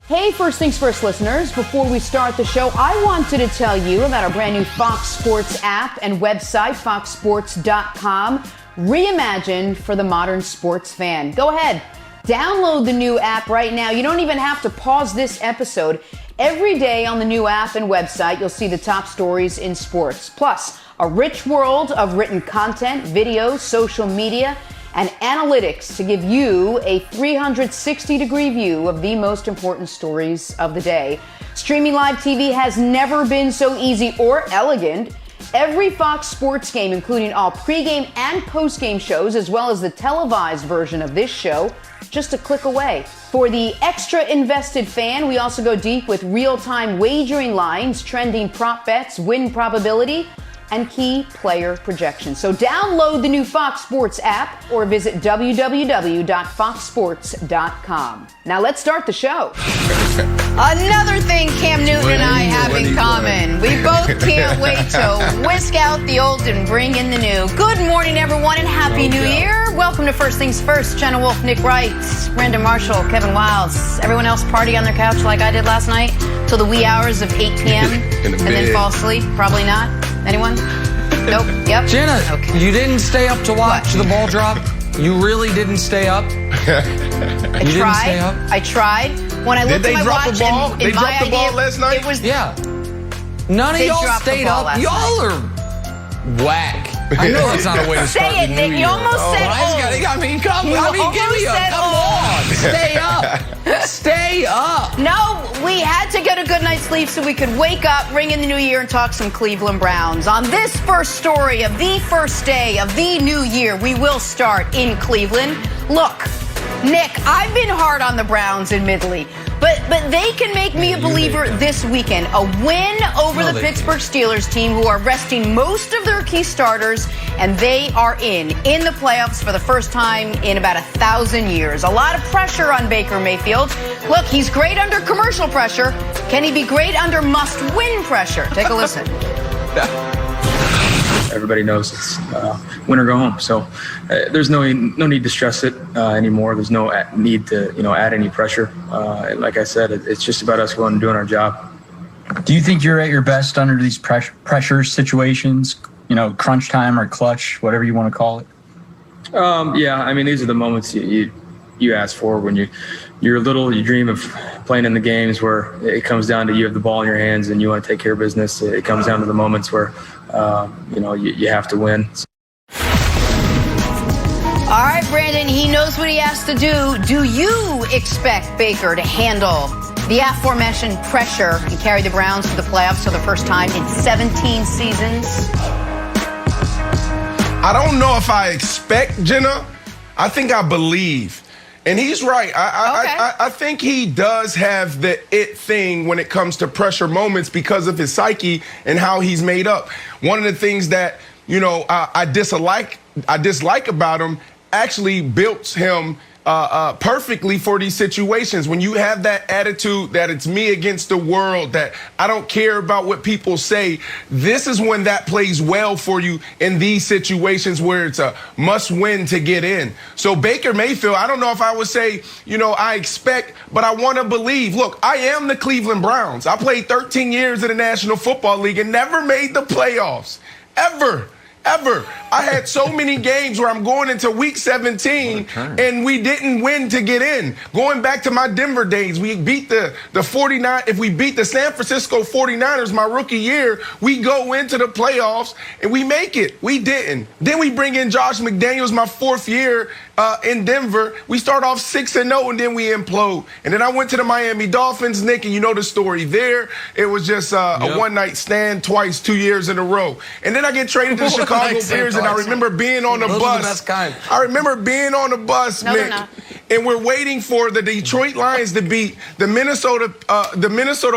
Hey, First Things First listeners, before we start the show, I wanted to tell you about our brand new Fox Sports app and website, foxsports.com, reimagined for the modern sports fan. Go ahead, download the new app right now. You don't even have to pause this episode. Every day on the new app and website, you'll see the top stories in sports, plus a rich world of written content, videos, social media, and analytics to give you a 360-degree view of the most important stories of the day. Streaming live TV has never been so easy or elegant. Every Fox Sports game, including all pregame and postgame shows, as well as the televised version of this show, just a click away. For the extra invested fan, we also go deep with real-time wagering lines, trending prop bets, win probability, and key player projections. So download the new Fox Sports app or visit www.foxsports.com. Now let's start the show. Another thing Cam Newton and I have in common. We both can't wait to whisk out the old and bring in the new. Good morning, everyone, and Happy New Year. Welcome to First Things First. Jenna Wolfe, Nick Wright, Brandon Marshall, Kevin Wiles. Everyone else party on their couch like I did last night till the wee hours of 8 p.m. and then fall asleep? Probably not. Anyone? Nope. Yep. Jenna, okay. You didn't stay up to watch the ball drop? You really didn't stay up? I tried. When I looked at my watch, they dropped the ball last night? It was None of y'all stayed up. Y'all are whack. I know it's not a way to start the new year. Nick. You almost said come on. Stay up. Stay up. No, we had to get a good night's sleep so we could wake up, ring in the new year, and talk some Cleveland Browns. On this first story of the first day of the new year, we will start in Cleveland. Look, Nick, I've been hard on the Browns, admittedly, but they can make me a believer this weekend. A win over the Pittsburgh Steelers team, who are resting most of their key starters, and they are in the playoffs for the first time in about 1,000 years. A lot of pressure on Baker Mayfield. Look, he's great under commercial pressure. Can he be great under must-win pressure? Take a listen. Everybody knows it's win or go home. So there's no need to stress it anymore. There's no need to add any pressure. Like I said, it's just about us going and doing our job. Do you think you're at your best under these pressure situations? Crunch time or clutch, whatever you want to call it. Yeah, I mean, these are the moments you ask for when you're little. You dream of playing in the games where it comes down to you have the ball in your hands and you want to take care of business. It comes down to the moments where you have to win. All right, Brandon, he knows what he has to do. Do you expect Baker to handle the aforementioned pressure and carry the Browns to the playoffs for the first time in 17 seasons? I don't know if I expect, Jenna. I think I believe. And he's right. I think he does have the it thing when it comes to pressure moments because of his psyche and how he's made up. One of the things that, I dislike about him actually built him perfectly for these situations. When you have that attitude that it's me against the world, that I don't care about what people say, this is when that plays well for you in these situations where it's a must win to get in. So Baker Mayfield, I don't know if I would say, I expect, but I want to believe. Look, I am the Cleveland Browns. I played 13 years in the National Football League and never made the playoffs. Ever. I had so many games where I'm going into week 17 and we didn't win to get in. Going back to my Denver days, we beat the 49. If we beat the San Francisco 49ers my rookie year, we go into the playoffs and we make it. We didn't. Then we bring in Josh McDaniels my fourth year in Denver. We start off 6-0 and then we implode. And then I went to the Miami Dolphins, Nick, and you know the story there. It was just a one-night stand twice, 2 years in a row. And then I get traded to the Chicago Bears, and I remember being on the bus. I remember being on the bus, Nick, and we're waiting for the Detroit Lions to beat the Minnesota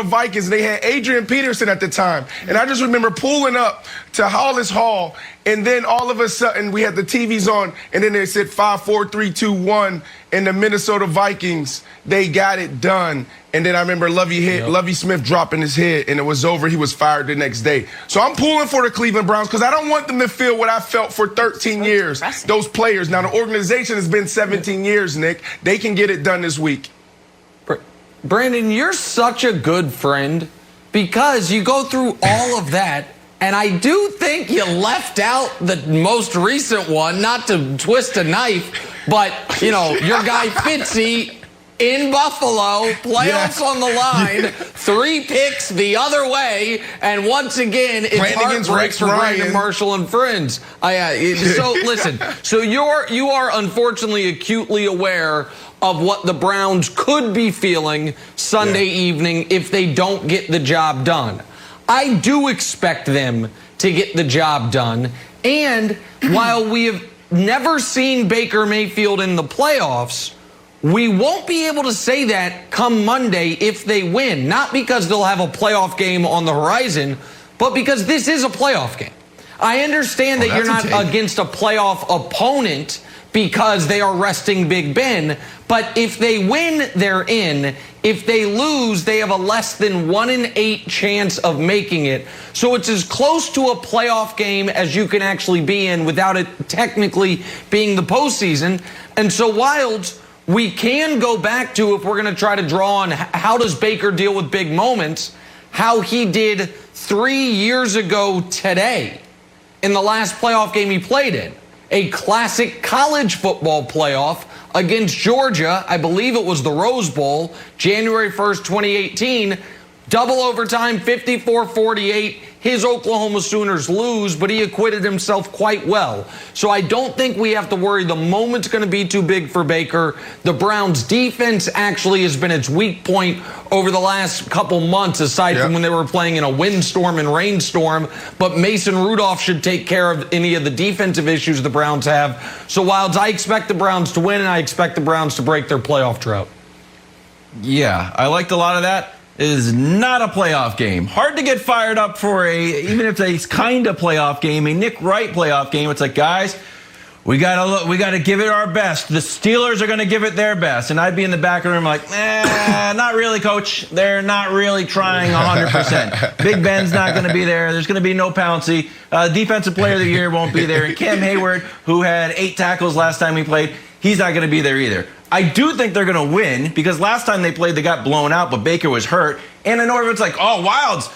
Vikings. They had Adrian Peterson at the time, and I just remember pulling up to Hollis Hall, and then all of a sudden we had the TVs on, and then they said 5, 4, 3, 2, 1, and the Minnesota Vikings, they got it done. And then I remember Lovie Smith dropping his head, and it was over. He was fired the next day. So I'm pulling for the Cleveland Browns because I don't want them to feel what I felt for 13 years, those players. Now, the organization has been 17 years, Nick. They can get it done this week. Brandon, you're such a good friend because you go through all of that, and I do think you left out the most recent one, not to twist a knife, but, your guy Fitzy in Buffalo, playoffs on the line, 3 picks the other way, and once again, it's heartbreak for Brandon Marshall and friends. So listen, you are unfortunately acutely aware of what the Browns could be feeling Sunday evening if they don't get the job done. I do expect them to get the job done, and while we have never seen Baker Mayfield in the playoffs, we won't be able to say that come Monday if they win. Not because they'll have a playoff game on the horizon, but because this is a playoff game. I understand that you're not against a playoff opponent because they are resting Big Ben, but if they win, they're in. If they lose, they have a less than 1 in 8 chance of making it. So it's as close to a playoff game as you can actually be in without it technically being the postseason. And so Wilds, we can go back to, if we're going to try to draw on how does Baker deal with big moments, how he did 3 years ago today in the last playoff game he played in. A classic college football playoff against Georgia. I believe it was the Rose Bowl, January 1st, 2018. Double overtime, 54-48. His Oklahoma Sooners lose, but he acquitted himself quite well. So I don't think we have to worry the moment's going to be too big for Baker. The Browns' defense actually has been its weak point over the last couple months, aside from when they were playing in a windstorm and rainstorm. But Mason Rudolph should take care of any of the defensive issues the Browns have. So, Wilds, I expect the Browns to win, and I expect the Browns to break their playoff drought. Yeah, I liked a lot of that. It is not a playoff game. Hard to get fired up for even if it's kind of playoff game, a Nick Wright playoff game. It's like, guys, we gotta give it our best. The Steelers are gonna give it their best, and I'd be in the back room like, not really, coach. They're not really trying 100%. Big Ben's not gonna be there. There's gonna be no Pouncey. Defensive Player of the Year won't be there. And Cam Hayward, who had 8 tackles last time we played, he's not gonna be there either. I do think they're going to win because last time they played, they got blown out, but Baker was hurt. And I know everyone's like, oh, Wilds,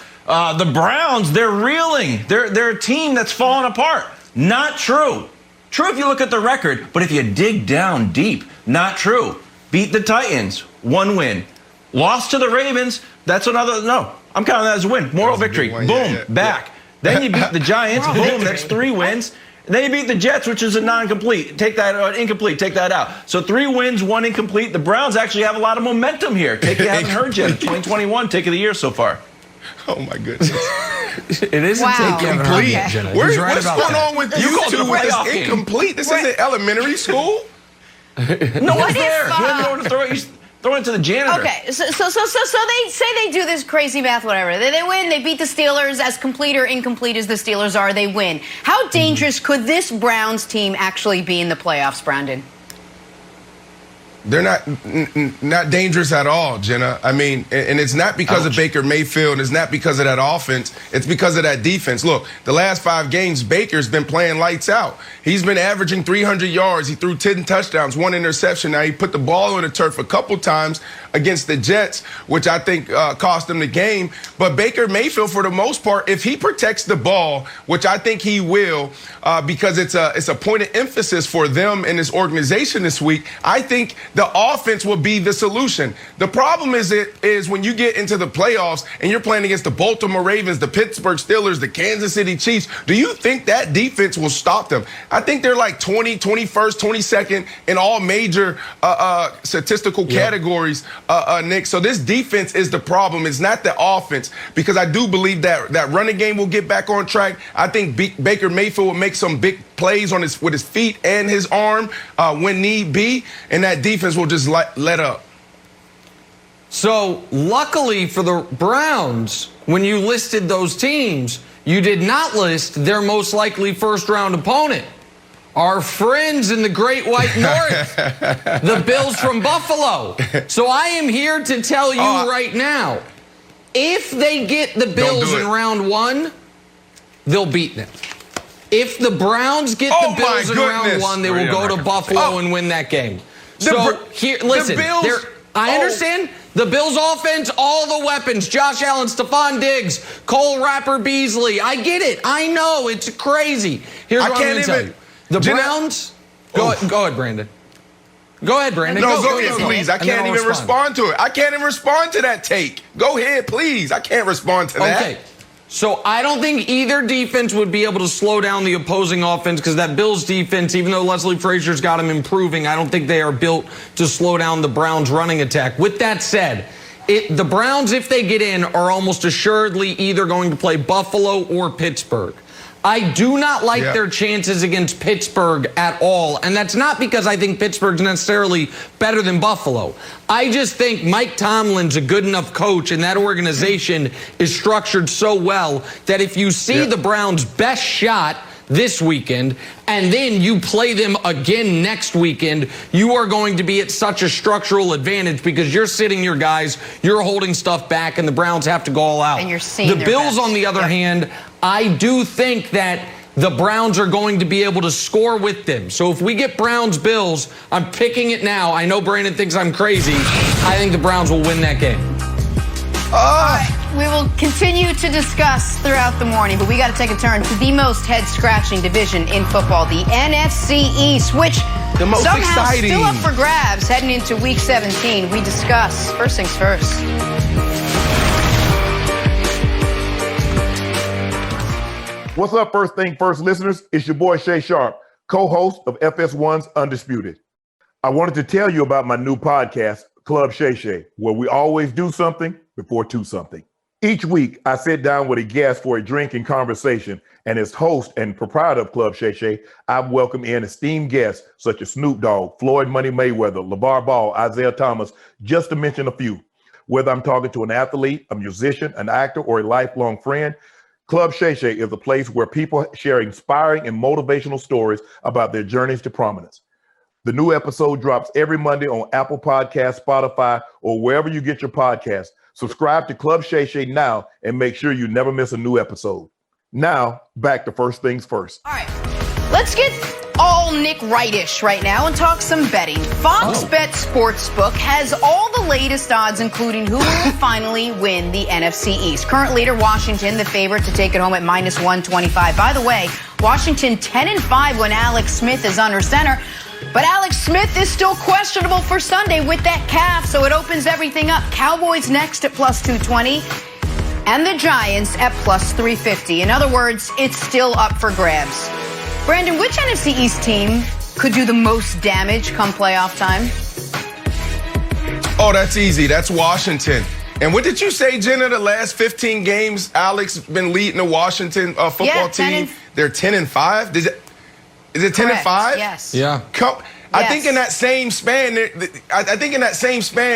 the Browns, they're reeling. They're a team that's falling apart. Not true. True if you look at the record, but if you dig down deep, not true. Beat the Titans, 1 win. Lost to the Ravens, that's another, no, I'm counting that as a win. Moral victory, boom, back. Then you beat the Giants, boom, that's 3 wins. And then you beat the Jets, which is a non-complete. Take that incomplete. Take that out. So 3 wins, 1 incomplete. The Browns actually have a lot of momentum here. Take you haven't heard yet. 2021 take of the year so far. Oh my goodness! It isn't incomplete. Okay. What's going on with you two with this incomplete? This isn't elementary school. No one's there. You don't know where to throw it. Throw it to the janitor. Okay, so they say they do this crazy math, whatever. They win, they beat the Steelers. As complete or incomplete as the Steelers are, they win. How dangerous could this Browns team actually be in the playoffs, Brandon? They're not dangerous at all, Jenna. I mean, and it's not because of Baker Mayfield. It's not because of that offense. It's because of that defense. Look, the last 5 games, Baker's been playing lights out. He's been averaging 300 yards. He threw 10 touchdowns, 1 interception. Now, he put the ball on the turf a couple times against the Jets, which I think cost them the game. But Baker Mayfield, for the most part, if he protects the ball, which I think he will, because it's a point of emphasis for them and this organization this week, I think the offense will be the solution. The problem is when you get into the playoffs and you're playing against the Baltimore Ravens, the Pittsburgh Steelers, the Kansas City Chiefs, do you think that defense will stop them? I think they're like 20, 21st, 22nd in all major statistical categories, Nick. So this defense is the problem. It's not the offense, because I do believe that running game will get back on track. I think Baker Mayfield will make some big plays with his feet and his arm when need be, and that defense will just let up. So luckily for the Browns, when you listed those teams, you did not list their most likely first-round opponent. Our friends in the Great White North, the Bills from Buffalo. So I am here to tell you right now, if they get the Bills in round 1, they'll beat them. If the Browns get the Bills in round 1, they will go to Buffalo and win that game. So here, listen, I understand the Bills' offense, all the weapons, Josh Allen, Stephon Diggs, Cole Rapper Beasley. I get it. I know. It's crazy. Here's what I'm going to tell you. The Browns. Go ahead, Brandon. Go ahead, Brandon. No, go ahead, please. I can't even respond to it. I can't even respond to that take. Go ahead, please. I can't respond to that. Okay. So I don't think either defense would be able to slow down the opposing offense because that Bills defense, even though Leslie Frazier's got them improving, I don't think they are built to slow down the Browns' running attack. With that said, the Browns, if they get in, are almost assuredly either going to play Buffalo or Pittsburgh. I do not like their chances against Pittsburgh at all, and that's not because I think Pittsburgh's necessarily better than Buffalo. I just think Mike Tomlin's a good enough coach, and that organization is structured so well that if you see the Browns' best shot this weekend, and then you play them again next weekend, you are going to be at such a structural advantage because you're sitting your guys, you're holding stuff back, and the Browns have to go all out. And you're seeing the Bills, on the other hand, I do think that the Browns are going to be able to score with them. So if we get Browns-Bills, I'm picking it now. I know Brandon thinks I'm crazy. I think the Browns will win that game. All right, we will continue to discuss throughout the morning, but we got to take a turn to the most head-scratching division in football, the NFC East, which the most somehow exciting. Still up for grabs heading into Week 17. We discuss. First things first. What's up, First Thing First listeners? It's your boy Shay Sharp, co-host of FS1's Undisputed. I wanted to tell you about my new podcast, Club Shay Shay, where we always do something before two something. Each week, I sit down with a guest for a drink and conversation, and as host and proprietor of Club Shay Shay, I've welcomed in esteemed guests such as Snoop Dogg, Floyd Money Mayweather, LeVar Ball, Isaiah Thomas, just to mention a few. Whether I'm talking to an athlete, a musician, an actor, or a lifelong friend, Club Shay Shay is a place where people share inspiring and motivational stories about their journeys to prominence. The new episode drops every Monday on Apple Podcasts, Spotify, or wherever you get your podcasts. Subscribe to Club Shay Shay now and make sure you never miss a new episode. Now, back to First Things First. All right, let's get all Nick Wright-ish right now and talk some betting. Fox Bet Sportsbook has all the latest odds, including who will finally win the NFC East. Current leader Washington, the favorite to take it home at -125. By the way, Washington 10-5 when Alex Smith is under center. But Alex Smith is still questionable for Sunday with that calf, so it opens everything up. Cowboys next at +220. And the Giants at +350. In other words, it's still up for grabs. Brandon, which NFC East team could do the most damage come playoff time? Oh, that's easy. That's Washington. And what did you say, Jenna? The last 15 games, Alex been leading the Washington football team. They're 10-5. Is it 10-5? Yes. Yeah. I think in that same span,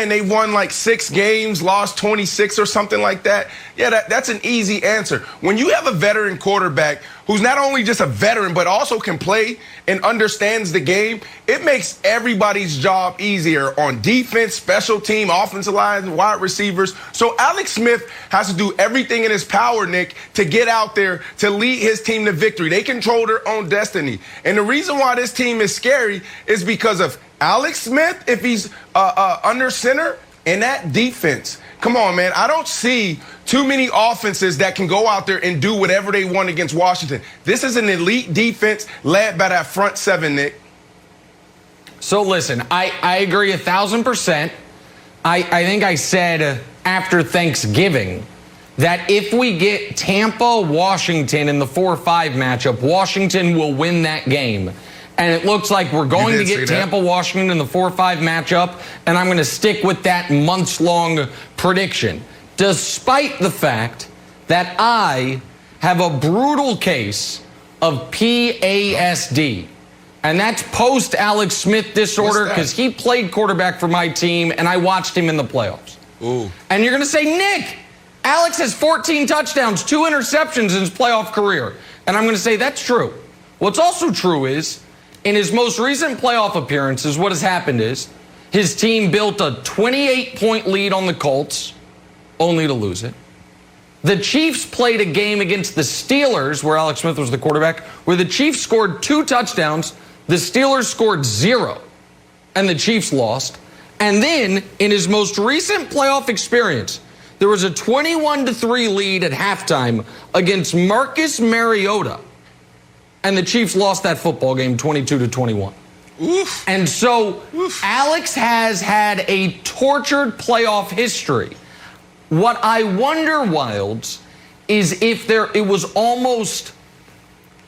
they won like 6 games, lost 26 or something like that. Yeah, that's an easy answer. When you have a veteran quarterback who's not only just a veteran, but also can play and understands the game, it makes everybody's job easier on defense, special team, offensive line, wide receivers. So Alex Smith has to do everything in his power, Nick, to get out there to lead his team to victory. They control their own destiny. And the reason why this team is scary is because of Alex Smith, if he's under center, and that defense. Come on, man. I don't see too many offenses that can go out there and do whatever they want against Washington. This is an elite defense led by that front seven, Nick. So listen, I agree 1,000%. I think I said after Thanksgiving that if we get Tampa-Washington in the 4-5 matchup, Washington will win that game. And it looks like we're going to get Tampa-Washington in the 4-5 matchup, and I'm going to stick with that months-long prediction, despite the fact that I have a brutal case of PASD. And that's post-Alex Smith disorder because he played quarterback for my team, and I watched him in the playoffs. Ooh. And you're going to say, Nick, Alex has 14 touchdowns, 2 interceptions in his playoff career. And I'm going to say that's true. What's also true is, in his most recent playoff appearances, what has happened is his team built a 28-point lead on the Colts, only to lose it. The Chiefs played a game against the Steelers, where Alex Smith was the quarterback, where the Chiefs scored 2 touchdowns, the Steelers scored 0, and the Chiefs lost. And then, in his most recent playoff experience, there was a 21-3 lead at halftime against Marcus Mariota. And the Chiefs lost that football game 22-21. Oof. And so Alex has had a tortured playoff history. What I wonder, Wilds, is if it was almost,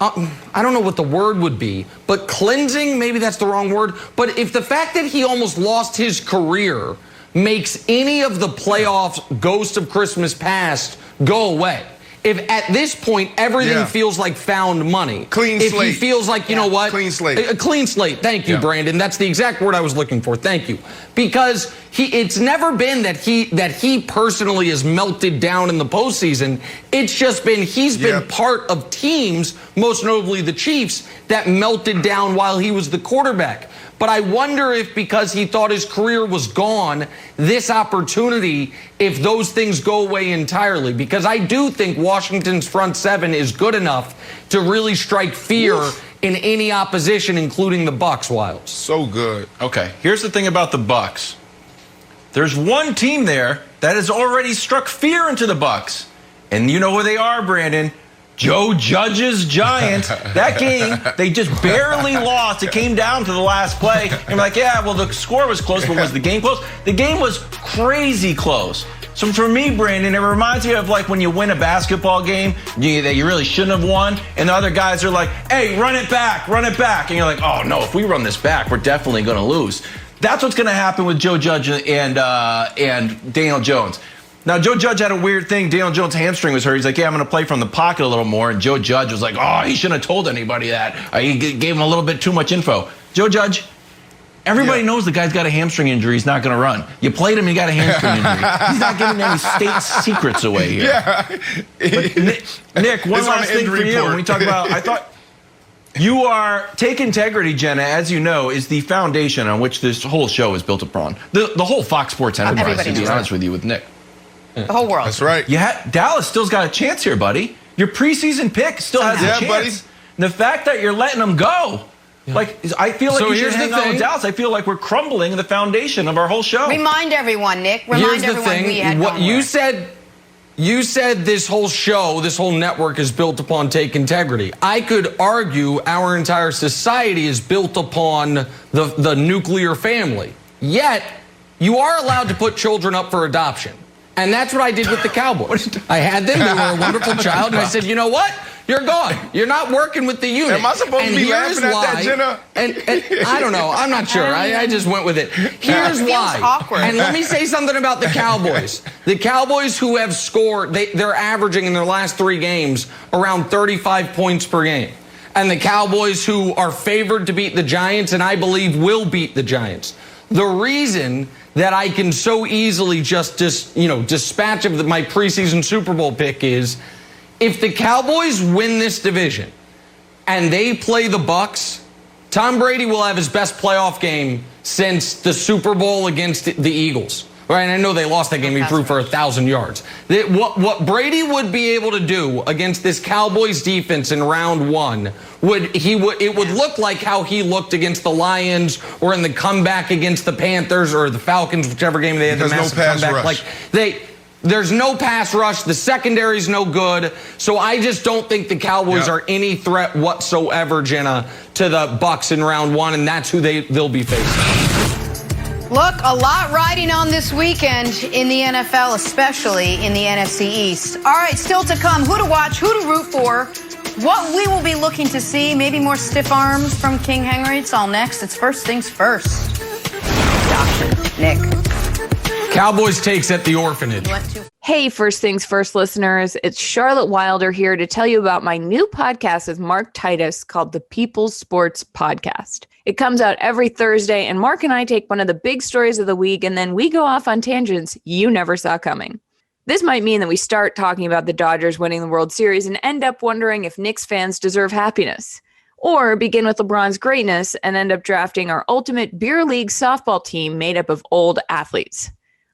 I don't know what the word would be, but cleansing, maybe that's the wrong word. But if the fact that he almost lost his career makes any of the playoffs ghost of Christmas past go away. If at this point everything feels like found money. Clean slate. If he feels like, you know what? Clean slate. A clean slate. Thank you, Brandon. That's the exact word I was looking for. Thank you. Because it's never been that he personally has melted down in the postseason. It's just been he's been part of teams, most notably the Chiefs, that melted down while he was the quarterback. But I wonder if because he thought his career was gone, this opportunity, if those things go away entirely. Because I do think Washington's front seven is good enough to really strike fear in any opposition, including the Bucs, Wilds. So good. Okay, here's the thing about the Bucs. There's one team there that has already struck fear into the Bucs. And you know who they are, Brandon. Joe Judge's Giants. That game, they just barely lost. It came down to the last play. And we're like, yeah, well, the score was close, but was the game close? The game was crazy close. So for me, Brandon, it reminds me of like when you win a basketball game that you really shouldn't have won, and the other guys are like, hey, run it back. And you're like, oh, no, if we run this back, we're definitely going to lose. That's what's going to happen with Joe Judge and Daniel Jones. Now, Joe Judge had a weird thing. Daniel Jones' hamstring was hurt. He's like, yeah, I'm going to play from the pocket a little more. And Joe Judge was like, oh, he shouldn't have told anybody that. He gave him a little bit too much info. Joe Judge, everybody knows the guy's got a hamstring injury. He's not going to run. You played him, he got a hamstring injury. He's not giving any state secrets away here. Yeah. But Nick, one last thing for you. When we talk about, I thought you are, Take Integrity, Jenna, as you know, is the foundation on which this whole show is built upon. The whole Fox Sports enterprise, to be honest with you, with Nick. The whole world. That's right. Dallas still's got a chance here, buddy. Your preseason pick still has a chance. Buddy. And the fact that you're letting them go, like I feel like you should hang on with Dallas. I feel like we're crumbling the foundation of our whole show. Remind everyone, Nick. Remind everyone we had what you said. You said this whole show, this whole network is built upon Take Integrity. I could argue our entire society is built upon the nuclear family. Yet, you are allowed to put children up for adoption. And that's what I did with the Cowboys. I had them. They were a wonderful child. And I said, you know what? You're gone. You're not working with the unit. Am I supposed to be laughing at that, Jenna? And I don't know. I'm not sure. I just went with it. Here's why. Awkward. And let me say something about the Cowboys. The Cowboys who have scored, they're averaging in their last 3 games around 35 points per game. And the Cowboys who are favored to beat the Giants, and I believe will beat the Giants. The reason that I can so easily just dispatch of my preseason Super Bowl pick is if the Cowboys win this division and they play the Bucs, Tom Brady will have his best playoff game since the Super Bowl against the Eagles. Right, and I know they lost that game. He threw for 1,000 yards. What Brady would be able to do against this Cowboys defense in round 1 it would look like how he looked against the Lions or in the comeback against the Panthers or the Falcons, whichever game they had the massive comeback. Like there's no pass rush. The secondary's no good. So I just don't think the Cowboys are any threat whatsoever, Jenna, to the Bucs in round 1, and that's who they'll be facing. Look, a lot riding on this weekend in the NFL, especially in the NFC East. All right, still to come, who to watch, who to root for, what we will be looking to see, maybe more stiff arms from King Henry. It's all next. It's First Things First. Dr. Nick. Cowboys takes at the orphanage. Hey, First Things First listeners, it's Charlotte Wilder here to tell you about my new podcast with Mark Titus called the People's Sports Podcast. It comes out every Thursday, and Mark and I take one of the big stories of the week, and then we go off on tangents you never saw coming. This might mean that we start talking about the Dodgers winning the World Series and end up wondering if Knicks fans deserve happiness. Or begin with LeBron's greatness and end up drafting our ultimate beer league softball team made up of old athletes.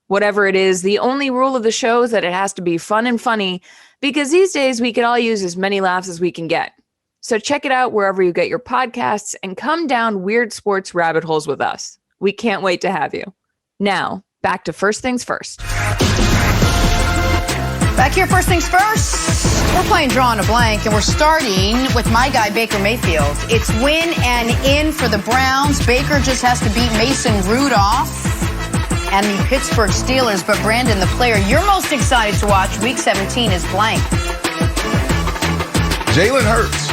Whatever it is, the only rule of the show is that it has to be fun and funny, because these days we can all use as many laughs as we can get. So check it out wherever you get your podcasts and come down weird sports rabbit holes with us. We can't wait to have you. Now, back to First Things First. Back here, First Things First. We're playing Draw on a Blank, and we're starting with my guy, Baker Mayfield. It's win and in for the Browns. Baker just has to beat Mason Rudolph and the Pittsburgh Steelers. But Brandon, the player you're most excited to watch Week 17 is blank. Jalen Hurts.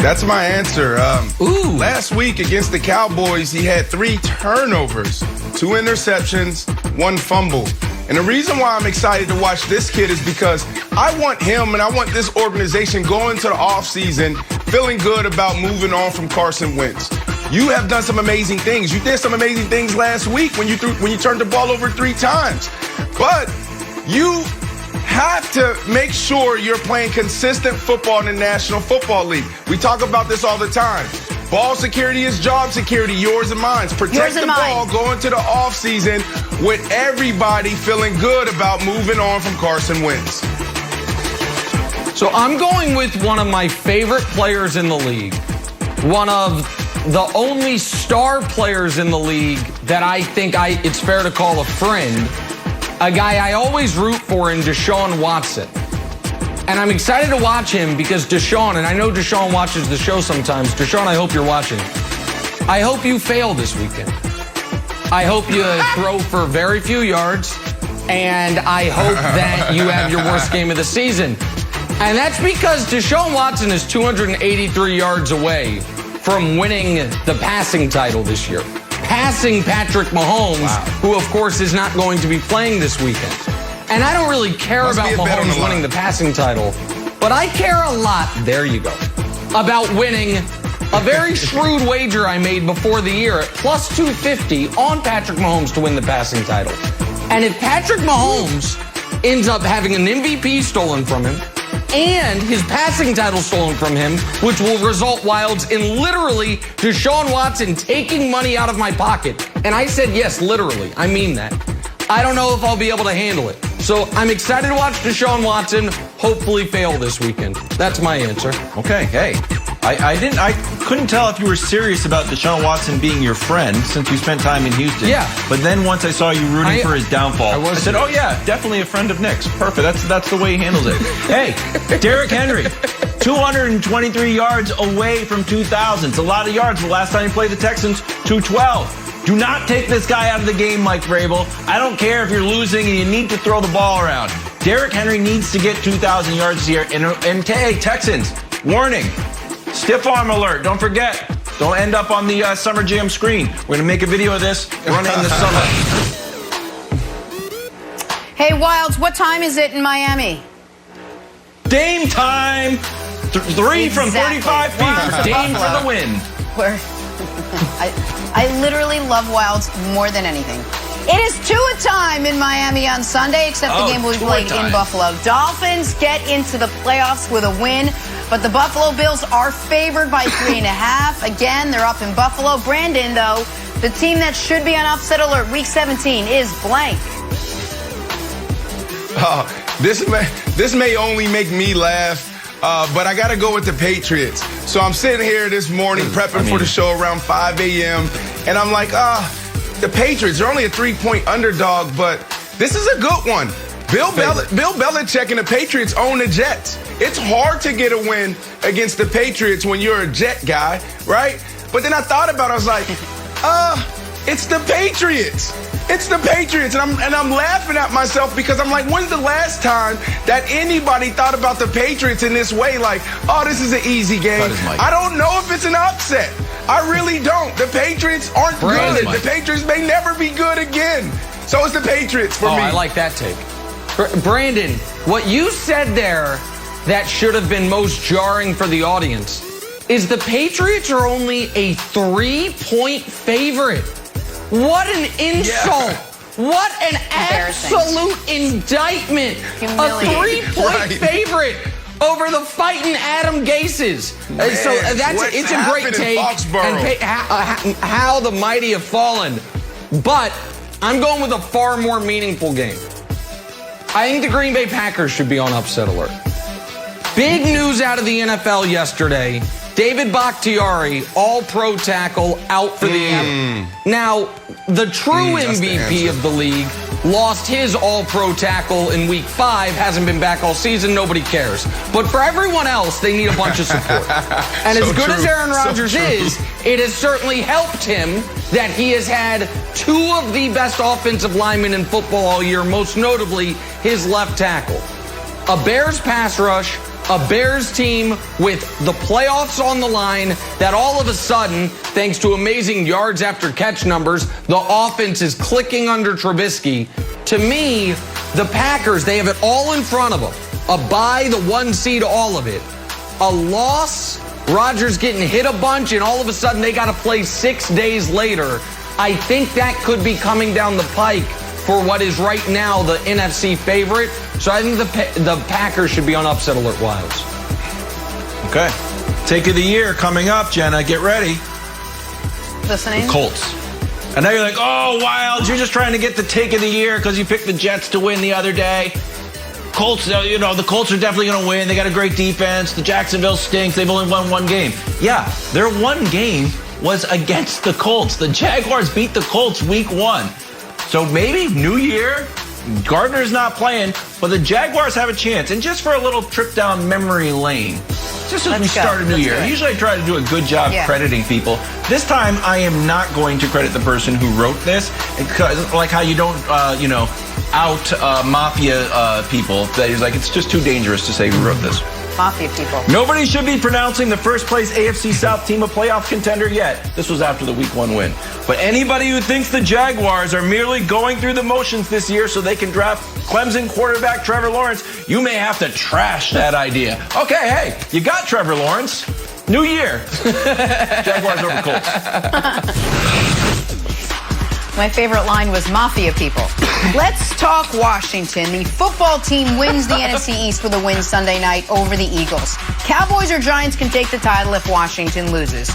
That's my answer. Last week against the Cowboys, he had 3 turnovers, 2 interceptions, 1 fumble. And the reason why I'm excited to watch this kid is because I want him and I want this organization going to the offseason feeling good about moving on from Carson Wentz. You have done some amazing things. You did some amazing things last week when you turned the ball over 3 times. But you have to make sure you're playing consistent football in the National Football League. We talk about this all the time. Ball security is job security, yours and mine. Protect the ball going to the offseason with everybody feeling good about moving on from Carson Wentz. So I'm going with one of my favorite players in the league. One of the only star players in the league that I think it's fair to call a friend. A guy I always root for in Deshaun Watson. And I'm excited to watch him because Deshaun, and I know Deshaun watches the show sometimes. Deshaun, I hope you're watching. I hope you fail this weekend. I hope you throw for very few yards, and I hope that you have your worst game of the season. And that's because Deshaun Watson is 283 yards away from winning the passing title this year. Passing Patrick Mahomes, who, of course, is not going to be playing this weekend. And I don't really care about Mahomes winning the passing title, but I care a lot, there you go, about winning a very shrewd wager I made before the year at plus 250 on Patrick Mahomes to win the passing title. And if Patrick Mahomes ends up having an MVP stolen from him and his passing title stolen from him, which will result, Wilds, in literally Deshaun Watson taking money out of my pocket. And I said, yes, literally. I mean that. I don't know if I'll be able to handle it. So I'm excited to watch Deshaun Watson hopefully fail this weekend. That's my answer. Okay, hey. I couldn't tell if you were serious about Deshaun Watson being your friend since you spent time in Houston. Yeah. But then once I saw you rooting for his downfall, I said, oh yeah, definitely a friend of Nick's. Perfect. That's the way he handles it. Hey, Derrick Henry, 223 yards away from 2,000. It's a lot of yards. The last time he played the Texans, 212. Do not take this guy out of the game, Mike Vrabel. I don't care if you're losing and you need to throw the ball around. Derrick Henry needs to get 2,000 yards here. And hey, Texans, warning, stiff arm alert. Don't forget, don't end up on the Summer Jam screen. We're going to make a video of this, run it in the summer. Hey, Wilds, what time is it in Miami? Dame time. 3 from 35 feet. Dame for the win. Where? I literally love Wilds more than anything. It is Tua time in Miami on Sunday, except the game will be played in Buffalo. Dolphins get into the playoffs with a win, but the Buffalo Bills are favored by 3.5. Again, they're up in Buffalo. Brandon, though, the team that should be on upset alert Week 17 is blank. This may only make me laugh. But I got to go with the Patriots. So I'm sitting here this morning prepping for the show around 5 a.m. And I'm like, the Patriots are only a 3-point underdog, but this is a good one. Bill Belichick and the Patriots own the Jets. It's hard to get a win against the Patriots when you're a Jet guy, right? But then I thought about it. I was like, it's the Patriots. It's the Patriots, and I'm laughing at myself because I'm like, when's the last time that anybody thought about the Patriots in this way? Like, oh, this is an easy game. I don't know if it's an upset. I really don't. The Patriots aren't good. The Patriots may never be good again. So it's the Patriots for me. I like that take. Brandon, what you said there that should have been most jarring for the audience is the Patriots are only a 3-point favorite. What an insult. Yeah. What an absolute indictment. A 3-point favorite over the fighting Adam Gases. Man, so it's a great take. And how the mighty have fallen. But I'm going with a far more meaningful game. I think the Green Bay Packers should be on upset alert. Big news out of the NFL yesterday David Bakhtiari, all-pro tackle, out for the year. Now, the true MVP of the league lost his all-pro tackle in week 5, hasn't been back all season, nobody cares. But for everyone else, they need a bunch of support. And as good as Aaron Rodgers is, it has certainly helped him that he has had 2 of the best offensive linemen in football all year, most notably his left tackle. A Bears pass rush, a Bears team with the playoffs on the line, that all of a sudden, thanks to amazing yards after catch numbers, the offense is clicking under Trubisky. To me, the Packers, they have it all in front of them. A bye, the 1 seed, all of it. A loss, Rodgers getting hit a bunch, and all of a sudden they got to play 6 days later. I think that could be coming down the pike for what is right now the NFC favorite. So I think the Packers should be on upset alert, Wilds. Okay. Take of the year coming up, Jenna. Get ready. Listening? The Colts. And now you're like, oh, Wilds, you're just trying to get the take of the year because you picked the Jets to win the other day. Colts, the Colts are definitely going to win. They got a great defense. The Jacksonville stinks. They've only won 1 game. Yeah, their 1 game was against the Colts. The Jaguars beat the Colts week 1. So maybe new year, Gardner's not playing, but the Jaguars have a chance. And just for a little trip down memory lane, just as we start a new year, usually I try to do a good job crediting people. This time, I am not going to credit the person who wrote this, because like how you don't, out mafia people. That is like, it's just too dangerous to say who wrote this. Mafia people. Nobody should be pronouncing the first place AFC South team a playoff contender yet. This was after the week 1 win. But anybody who thinks the Jaguars are merely going through the motions this year so they can draft Clemson quarterback Trevor Lawrence, you may have to trash that idea. Okay, hey, you got Trevor Lawrence. New year. Jaguars over Colts. My favorite line was Mafia people. Let's talk Washington. The football team wins the NFC East with a win Sunday night over the Eagles. Cowboys or Giants can take the title if Washington loses.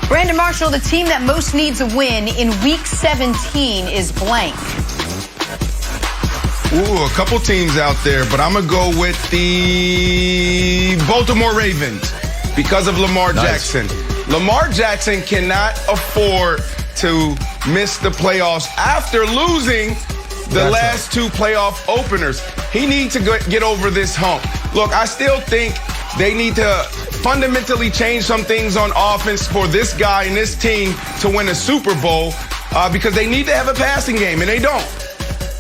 Brandon Marshall, the team that most needs a win in Week 17 is blank. Ooh, a couple teams out there, but I'm going to go with the Baltimore Ravens because of Lamar Jackson. Lamar Jackson cannot afford to miss the playoffs after losing the last 2 playoff openers. He needs to get over this hump. Look, I still think they need to fundamentally change some things on offense for this guy and this team to win a Super Bowl because they need to have a passing game, and they don't.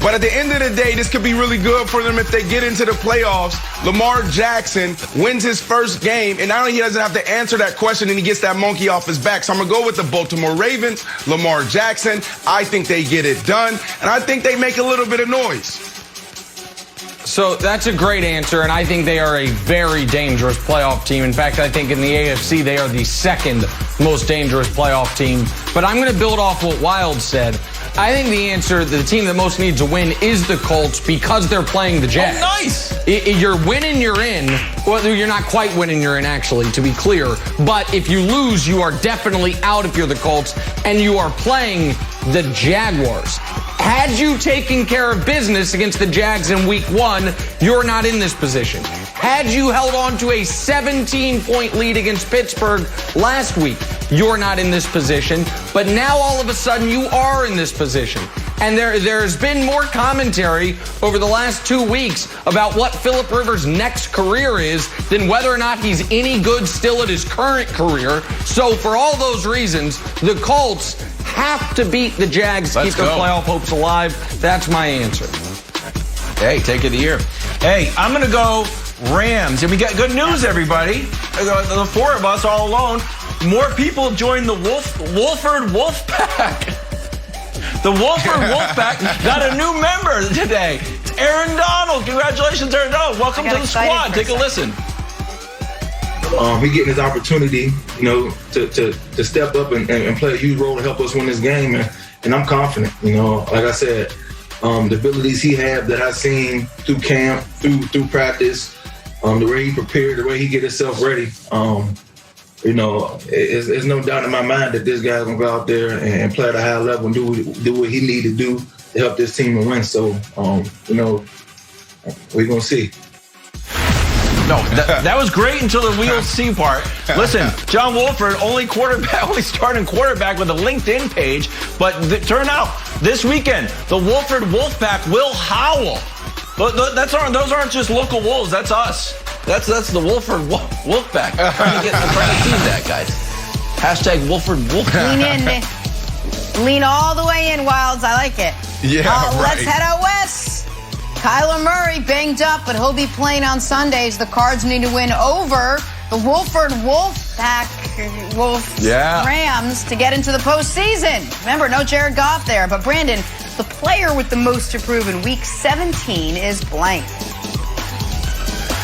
But at the end of the day, this could be really good for them if they get into the playoffs. Lamar Jackson wins his first game, and not only he doesn't have to answer that question, and he gets that monkey off his back. So I'm going to go with the Baltimore Ravens, Lamar Jackson. I think they get it done, and I think they make a little bit of noise. So that's a great answer, and I think they are a very dangerous playoff team. In fact, I think in the AFC, they are the 2nd most dangerous playoff team. But I'm going to build off what Wild said. I think the answer, the team that most needs a win is the Colts because they're playing the Jags. Oh, nice. You're winning, you're in. Well, you're not quite winning, you're in, actually, to be clear. But if you lose, you are definitely out if you're the Colts, and you are playing the Jaguars. Had you taken care of business against the Jags in week 1, you're not in this position. Had you held on to a 17-point lead against Pittsburgh last week, you're not in this position. But now all of a sudden you are in this position. And there's been more commentary over the last 2 weeks about what Phillip Rivers' next career is than whether or not he's any good still at his current career. So for all those reasons, the Colts have to beat the Jags to keep their playoff hopes alive. That's my answer. Hey, take of the year. Hey, I'm going to go Rams. And we got good news, everybody. The 4 of us all alone. More people joined the Wolford Wolfpack. The Wolford Wolfpack got a new member today. It's Aaron Donald. Congratulations, Aaron Donald. Welcome to the squad. Take a listen. He getting his opportunity, to step up and play a huge role to help us win this game, and I'm confident. Like I said, the abilities he had that I've seen through camp, through practice, the way he prepared, the way he get himself ready. There's no doubt in my mind that this guy's gonna go out there and play at a high level and do what he need to do to help this team and win. So, we're gonna see. No, that was great until the we'll see part. Listen, John Wolford, only starting quarterback with a LinkedIn page, but turn out this weekend the Wolford Wolfpack will howl. Those aren't just local Wolves. That's us. That's the Wolford Wolfpack. Trying to tease that, guys. Hashtag Wolford Wolfpack. Lean all the way in, Wilds. I like it. Yeah, right. Let's head out west. Kyler Murray banged up, but he'll be playing on Sundays. The Cards need to win over the Wolford Rams to get into the postseason. Remember, no Jared Goff there. But Brandon, the player with the most to prove in Week 17 is blank.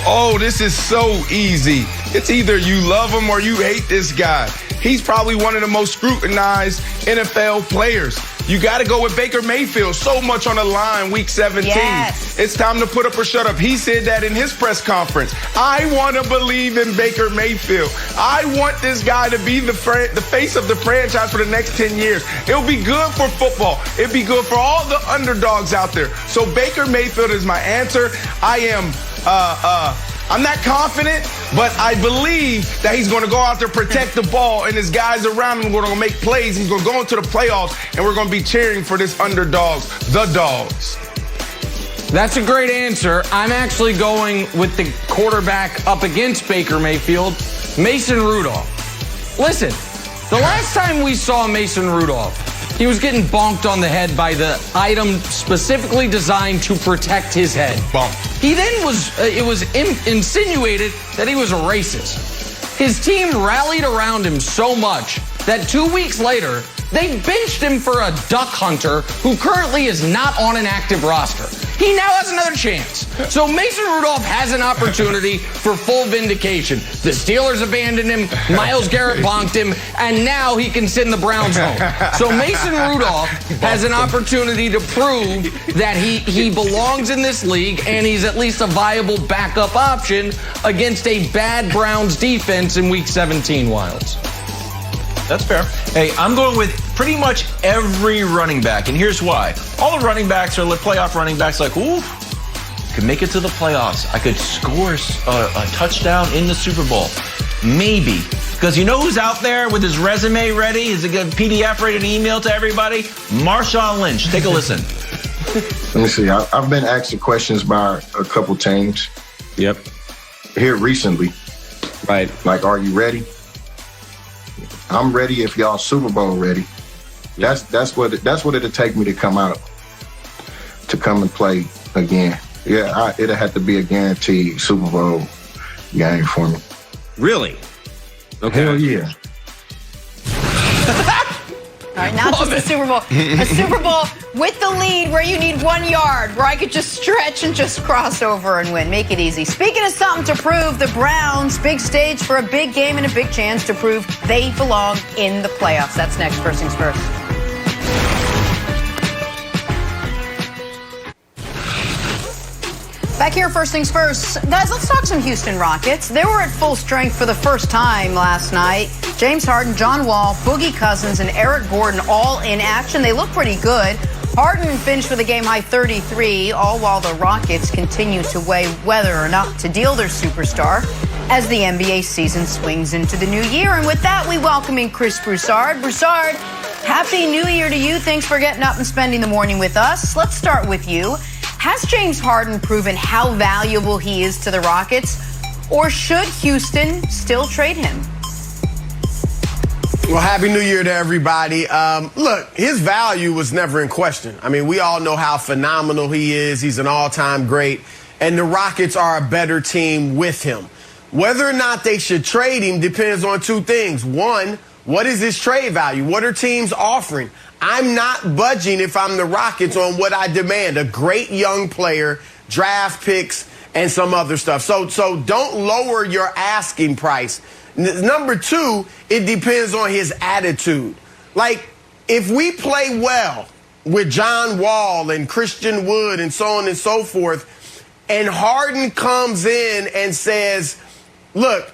Oh, this is so easy. It's either you love him or you hate this guy. He's probably one of the most scrutinized NFL players. You got to go with Baker Mayfield. So much on the line, Week 17. Yes. It's time to put up or shut up. He said that in his press conference. I want to believe in Baker Mayfield. I want this guy to be the face of the franchise for the next 10 years. It'll be good for football. It'll be good for all the underdogs out there. So Baker Mayfield is my answer. I'm not confident, but I believe that he's going to go out there, protect the ball, and his guys around him are going to make plays. He's going to go into the playoffs, and we're going to be cheering for this underdogs, the Dogs. That's a great answer. I'm actually going with the quarterback up against Baker Mayfield, Mason Rudolph. Listen, the last time we saw Mason Rudolph, he was getting bonked on the head by the item specifically designed to protect his head. Bonk. He then it was insinuated that he was a racist. His team rallied around him so much that 2 weeks later, they benched him for a duck hunter who currently is not on an active roster. He now has another chance. So Mason Rudolph has an opportunity for full vindication. The Steelers abandoned him, Myles Garrett bonked him, and now he can send the Browns home. So Mason Rudolph has an opportunity to prove that he belongs in this league and he's at least a viable backup option against a bad Browns defense in Week 17, Wilds. That's fair. Hey, I'm going with pretty much every running back, and here's why. All the running backs are playoff running backs like, ooh, could make it to the playoffs. I could score a touchdown in the Super Bowl. Maybe. Because you know who's out there with his resume ready? Is a good PDF ready to email to everybody? Marshawn Lynch. Take a listen. Let me see. I've been asked questions by a couple teams. Yep. Here recently. Right. Like, are you ready? I'm ready if y'all Super Bowl ready. That's what it'll take me to come out, to come and play again. Yeah, it'll have to be a guaranteed Super Bowl game for me. Really? Okay. Hell yeah. All right, not just a Super Bowl. A Super Bowl with the lead where you need 1 yard, where I could just stretch and just cross over and win. Make it easy. Speaking of something to prove, the Browns, big stage for a big game and a big chance to prove they belong in the playoffs. That's next. First things first. Back here, first things first. Guys, let's talk some Houston Rockets. They were at full strength for the first time last night. James Harden, John Wall, Boogie Cousins, and Eric Gordon all in action. They look pretty good. Harden finished with a game-high 33, all while the Rockets continue to weigh whether or not to deal their superstar as the NBA season swings into the new year. And with that, we welcome in Chris Broussard. Broussard, Happy New Year to you. Thanks for getting up and spending the morning with us. Let's start with you. Has James Harden proven how valuable he is to the Rockets, or should Houston still trade him? Well, Happy New Year to everybody. Look, his value was never in question. I mean, we all know how phenomenal he is. He's an all-time great, and the Rockets are a better team with him. Whether or not they should trade him depends on two things. One, what is his trade value? What are teams offering? I'm not budging if I'm the Rockets on what I demand. A great young player, draft picks, and some other stuff. So don't lower your asking price. Number two, it depends on his attitude. Like, if we play well with John Wall and Christian Wood and so on and so forth, and Harden comes in and says, look,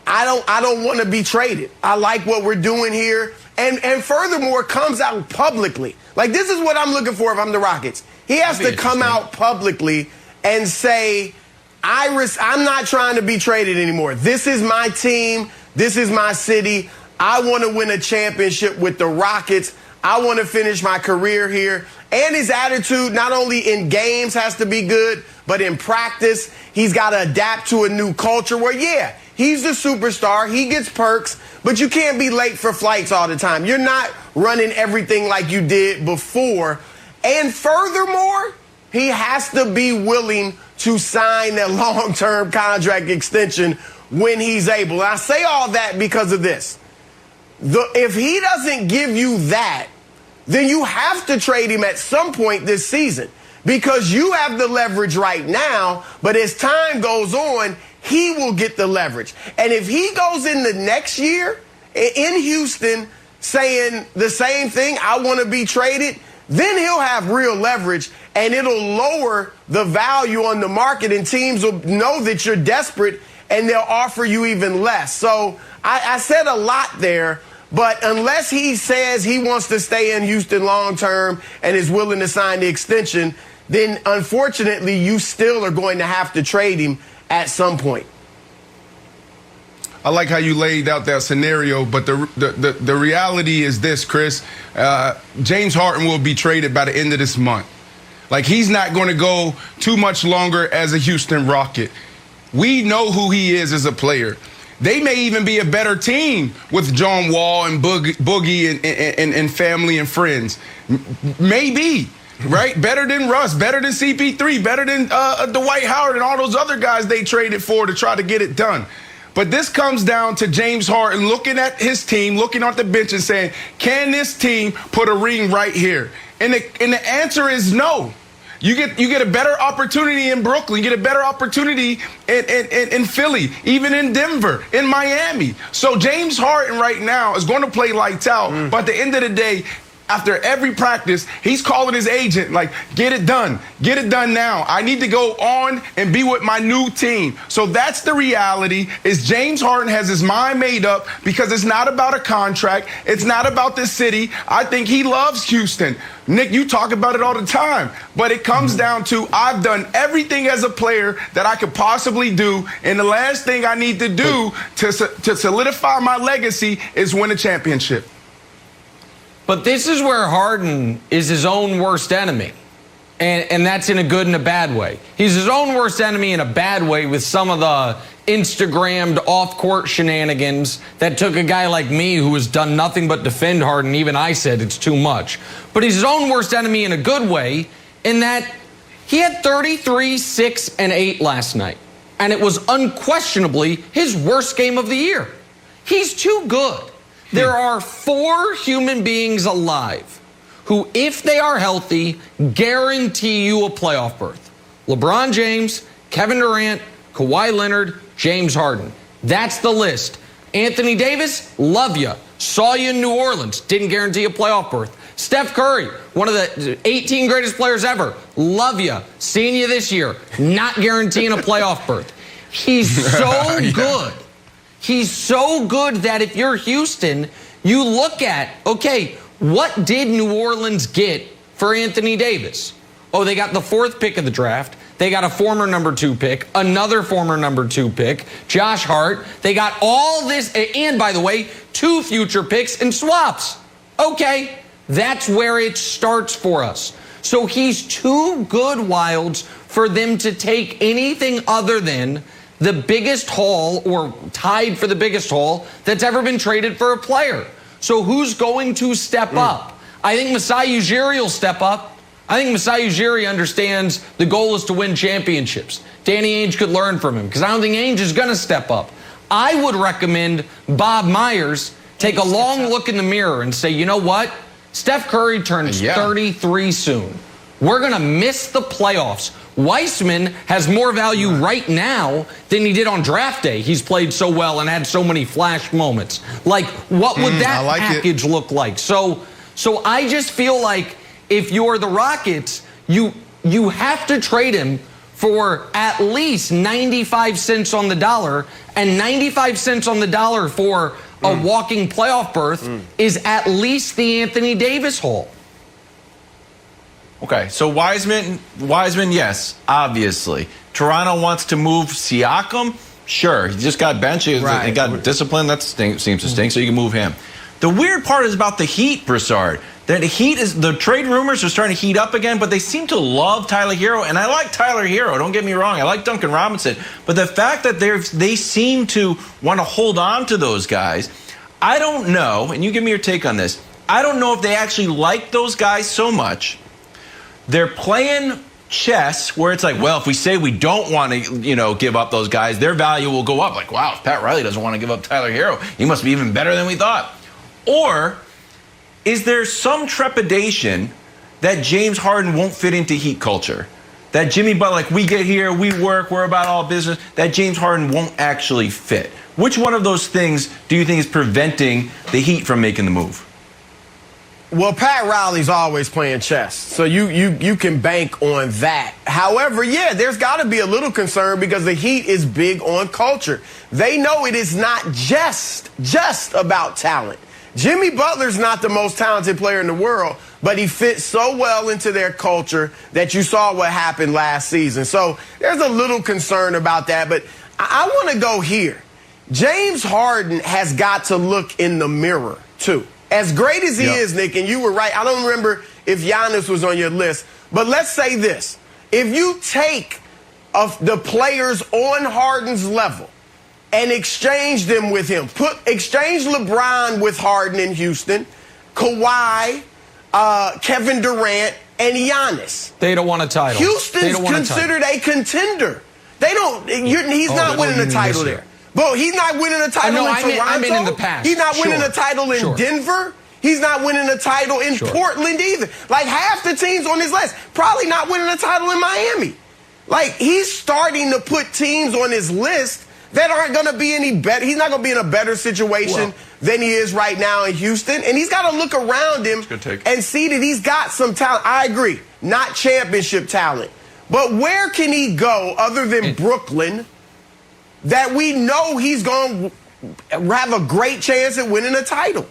I don't want to be traded. I like what we're doing here. And furthermore, comes out publicly. Like, this is what I'm looking for if I'm the Rockets. He has to come out publicly and say, I'm not trying to be traded anymore. This is my team. This is my city. I want to win a championship with the Rockets. I want to finish my career here. And his attitude, not only in games has to be good, but in practice, he's got to adapt to a new culture where, yeah, he's the superstar. He gets perks, but you can't be late for flights all the time. You're not running everything like you did before. And furthermore, he has to be willing to sign that long-term contract extension when he's able. And I say all that because of this. If he doesn't give you that, then you have to trade him at some point this season because you have the leverage right now, but as time goes on, he will get the leverage. And if he goes in the next year in Houston saying the same thing, I want to be traded, then he'll have real leverage and it'll lower the value on the market and teams will know that you're desperate and they'll offer you even less. So I said a lot there, but unless he says he wants to stay in Houston long term and is willing to sign the extension, then unfortunately you still are going to have to trade him at some point. I like how you laid out that scenario, but the reality is this, Chris. James Harden will be traded by the end of this month. Like, he's not going to go too much longer as a Houston Rocket. We know who he is as a player. They may even be a better team with John Wall and Boogie and family and friends. Maybe, right? Better than Russ, better than CP3, better than Dwight Howard and all those other guys they traded for to try to get it done. But this comes down to James Harden looking at his team, looking on the bench and saying, can this team put a ring right here? And the answer is no. You get a better opportunity in Brooklyn. You get a better opportunity in Philly, even in Denver, in Miami. So James Harden right now is going to play lights out. But at the end of the day, after every practice, he's calling his agent, like, get it done. Get it done now. I need to go on and be with my new team. So that's the reality, is James Harden has his mind made up because it's not about a contract. It's not about the city. I think he loves Houston. Nick, you talk about it all the time. But it comes down to, I've done everything as a player that I could possibly do. And the last thing I need to do to solidify my legacy is win a championship. But this is where Harden is his own worst enemy. And that's in a good and a bad way. He's his own worst enemy in a bad way with some of the Instagrammed off-court shenanigans that took a guy like me who has done nothing but defend Harden. Even I said it's too much. But he's his own worst enemy in a good way in that he had 33, 6, and 8 last night. And it was unquestionably his worst game of the year. He's too good. There are 4 human beings alive who, if they are healthy, guarantee you a playoff berth. LeBron James, Kevin Durant, Kawhi Leonard, James Harden. That's the list. Anthony Davis, love you. Saw you in New Orleans. Didn't guarantee a playoff berth. Steph Curry, one of the 18 greatest players ever. Love you. Seeing you this year. Not guaranteeing a playoff berth. He's so good. He's so good that if you're Houston, you look at, okay, what did New Orleans get for Anthony Davis? Oh, they got the 4th pick of the draft. They got a former number 2 pick, another former number 2 pick, Josh Hart. They got all this, and by the way, 2 future picks and swaps. Okay, that's where it starts for us. So he's too good, Wilds, for them to take anything other than the biggest haul, or tied for the biggest haul, that's ever been traded for a player. So who's going to step up? I think Masai Ujiri will step up. I think Masai Ujiri understands the goal is to win championships. Danny Ainge could learn from him because I don't think Ainge is going to step up. I would recommend Bob Myers take a long look in the mirror and say, you know what? Steph Curry turns 33 soon. We're going to miss the playoffs. Weissman has more value right now than he did on draft day. He's played so well and had so many flash moments. Like, what would that package look like? So I just feel like if you're the Rockets, you have to trade him for at least 95 cents on the dollar, and 95 cents on the dollar for a walking playoff berth is at least the Anthony Davis haul. Okay, so Wiseman, yes, obviously. Toronto wants to move Siakam. Sure, he just got benched and got disciplined. That seems to stink, so you can move him. The weird part is about the Heat, Broussard. That the trade rumors are starting to heat up again, but they seem to love Tyler Hero, and I like Tyler Hero. Don't get me wrong, I like Duncan Robinson, but the fact that they seem to want to hold on to those guys, I don't know. And you give me your take on this. I don't know if they actually like those guys so much. They're playing chess where it's like, well, if we say we don't want to, give up those guys, their value will go up. Like, wow, if Pat Riley doesn't want to give up Tyler Hero, he must be even better than we thought. Or is there some trepidation that James Harden won't fit into Heat culture? That Jimmy Butler, like, we get here, we work, we're about all business, that James Harden won't actually fit? Which one of those things do you think is preventing the Heat from making the move? Well, Pat Riley's always playing chess, so you can bank on that. However, yeah, there's got to be a little concern because the Heat is big on culture. They know it is not just about talent. Jimmy Butler's not the most talented player in the world, but he fits so well into their culture that you saw what happened last season. So there's a little concern about that, but I want to go here. James Harden has got to look in the mirror, too. As great as he is, Nick, and you were right, I don't remember if Giannis was on your list, but let's say this. If you take the players on Harden's level and exchange them with him, exchange LeBron with Harden in Houston, Kawhi, Kevin Durant, and Giannis. They don't want a title. Houston's considered a contender. They don't. He's not winning a title there. But he's not winning a title in Toronto. I mean in the past. He's not winning a title in Denver. He's not winning a title in Portland either. Like, half the teams on his list probably not winning a title in Miami. Like, he's starting to put teams on his list that aren't going to be any better. He's not going to be in a better situation than he is right now in Houston. And he's got to look around him and see that he's got some talent. I agree. Not championship talent. But where can he go other than Brooklyn that we know he's going to have a great chance at winning a title?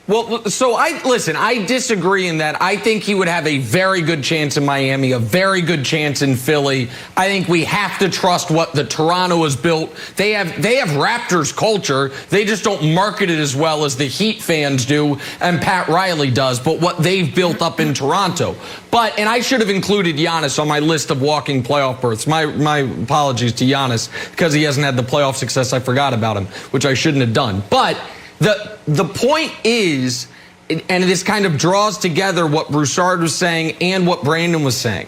Well, so I disagree in that I think he would have a very good chance in Miami, a very good chance in Philly. I think we have to trust what the Toronto has built. They have Raptors culture. They just don't market it as well as the Heat fans do and Pat Riley does, but what they've built up in Toronto. And I should have included Giannis on my list of walking playoff berths. My apologies to Giannis because he hasn't had the playoff success. I forgot about him, which I shouldn't have done. But the point is, and this kind of draws together what Broussard was saying and what Brandon was saying,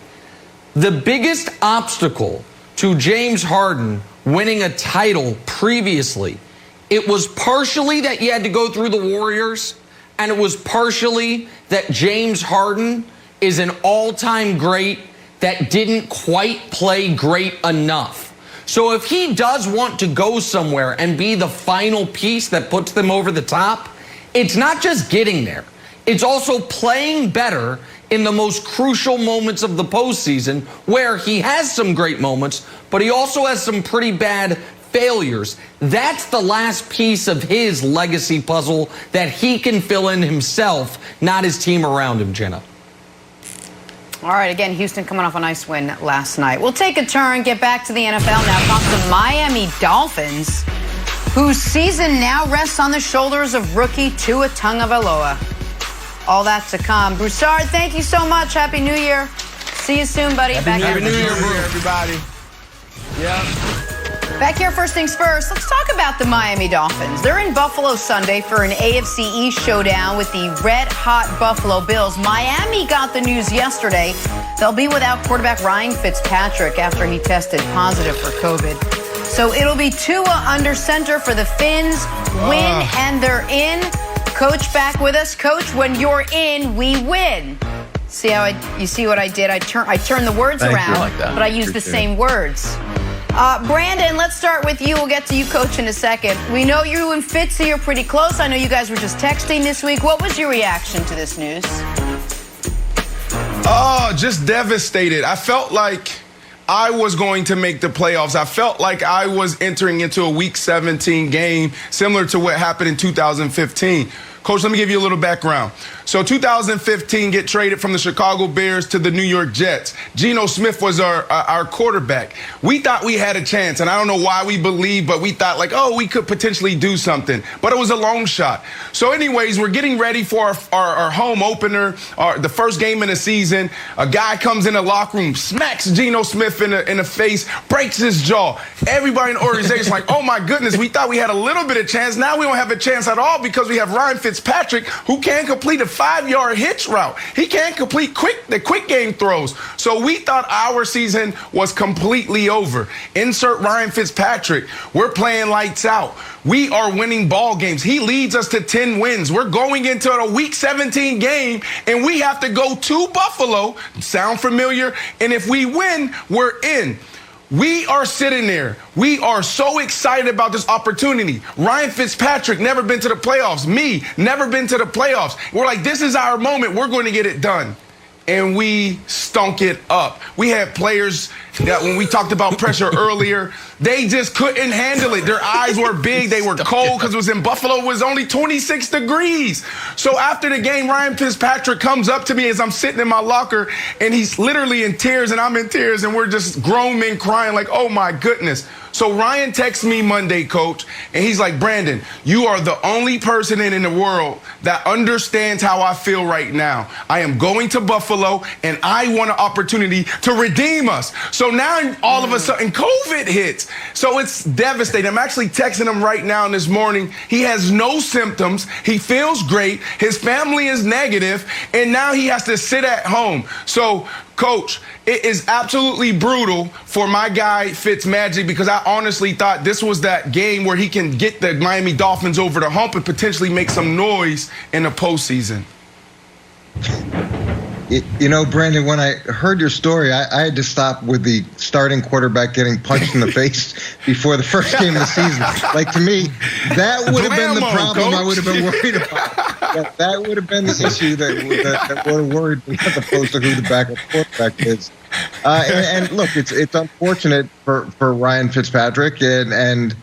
the biggest obstacle to James Harden winning a title previously, it was partially that you had to go through the Warriors, and it was partially that James Harden is an all-time great that didn't quite play great enough. So if he does want to go somewhere and be the final piece that puts them over the top, it's not just getting there. It's also playing better in the most crucial moments of the postseason, where he has some great moments, but he also has some pretty bad failures. That's the last piece of his legacy puzzle that he can fill in himself, not his team around him, Jenna. All right, again, Houston coming off a nice win last night. We'll take a turn, get back to the NFL now, talk to Miami Dolphins, whose season now rests on the shoulders of rookie Tua Tagovailoa. All that to come. Broussard, thank you so much. Happy New Year. See you soon, buddy. Happy New Year, everybody. Yeah. Back here, first things first, let's talk about the Miami Dolphins. They're in Buffalo Sunday for an AFC East showdown with the red-hot Buffalo Bills. Miami got the news yesterday. They'll be without quarterback Ryan Fitzpatrick after he tested positive for COVID. So it'll be Tua under center for the Fins. Win, and they're in. Coach back with us. Coach, when you're in, we win. See how you see what I did? I turned the words around, but I used the same words. Brandon, let's start with you. We'll get to you, Coach, in a second. We know you and Fitzy are pretty close. I know you guys were just texting this week. What was your reaction to this news? Oh, just devastated. I felt like I was going to make the playoffs. I felt like I was entering into a Week 17 game, similar to what happened in 2015. Coach, let me give you a little background. So 2015, get traded from the Chicago Bears to the New York Jets. Geno Smith was our quarterback. We thought we had a chance, and I don't know why we believed, but we thought like, oh, we could potentially do something. But it was a long shot. So anyways, we're getting ready for our home opener, the first game of the season. A guy comes in the locker room, smacks Geno Smith in the face, breaks his jaw. Everybody in the organization is like, oh my goodness, we thought we had a little bit of chance. Now we don't have a chance at all because we have Ryan Fitzpatrick, who can't complete a 5-yard hitch route. He can't complete the quick game throws. So we thought our season was completely over. Insert Ryan Fitzpatrick. We're playing lights out. We are winning ball games. He leads us to 10 wins. We're going into a Week 17 game, and we have to go to Buffalo. Sound familiar? And if we win, we're in. We are sitting there. We are so excited about this opportunity. Ryan Fitzpatrick, never been to the playoffs. Me, never been to the playoffs. We're like, this is our moment. We're going to get it done. And we stunk it up. We had players that when we talked about pressure earlier, they just couldn't handle it. Their eyes were big. They were cold because it was in Buffalo. It was only 26 degrees. So after the game, Ryan Fitzpatrick comes up to me as I'm sitting in my locker, and he's literally in tears, and I'm in tears, and we're just grown men crying like, oh, my goodness. So Ryan texts me Monday, Coach, and he's like, Brandon, you are the only person in the world that understands how I feel right now. I am going to Buffalo, and I want an opportunity to redeem us. So now all of a sudden COVID hits. So it's devastating. I'm actually texting him right now this morning. He has no symptoms. He feels great. His family is negative, and now he has to sit at home. So, Coach, it is absolutely brutal for my guy Fitzmagic because I honestly thought this was that game where he can get the Miami Dolphins over the hump and potentially make some noise in the postseason. You know, Brandon, when I heard your story, I had to stop with the starting quarterback getting punched in the face before the first game of the season. Like, to me, that would have been the problem, Coach. I would have been worried about. That would have been the issue that would have worried me as opposed to who the backup quarterback is. And look, it's unfortunate for Ryan Fitzpatrick, and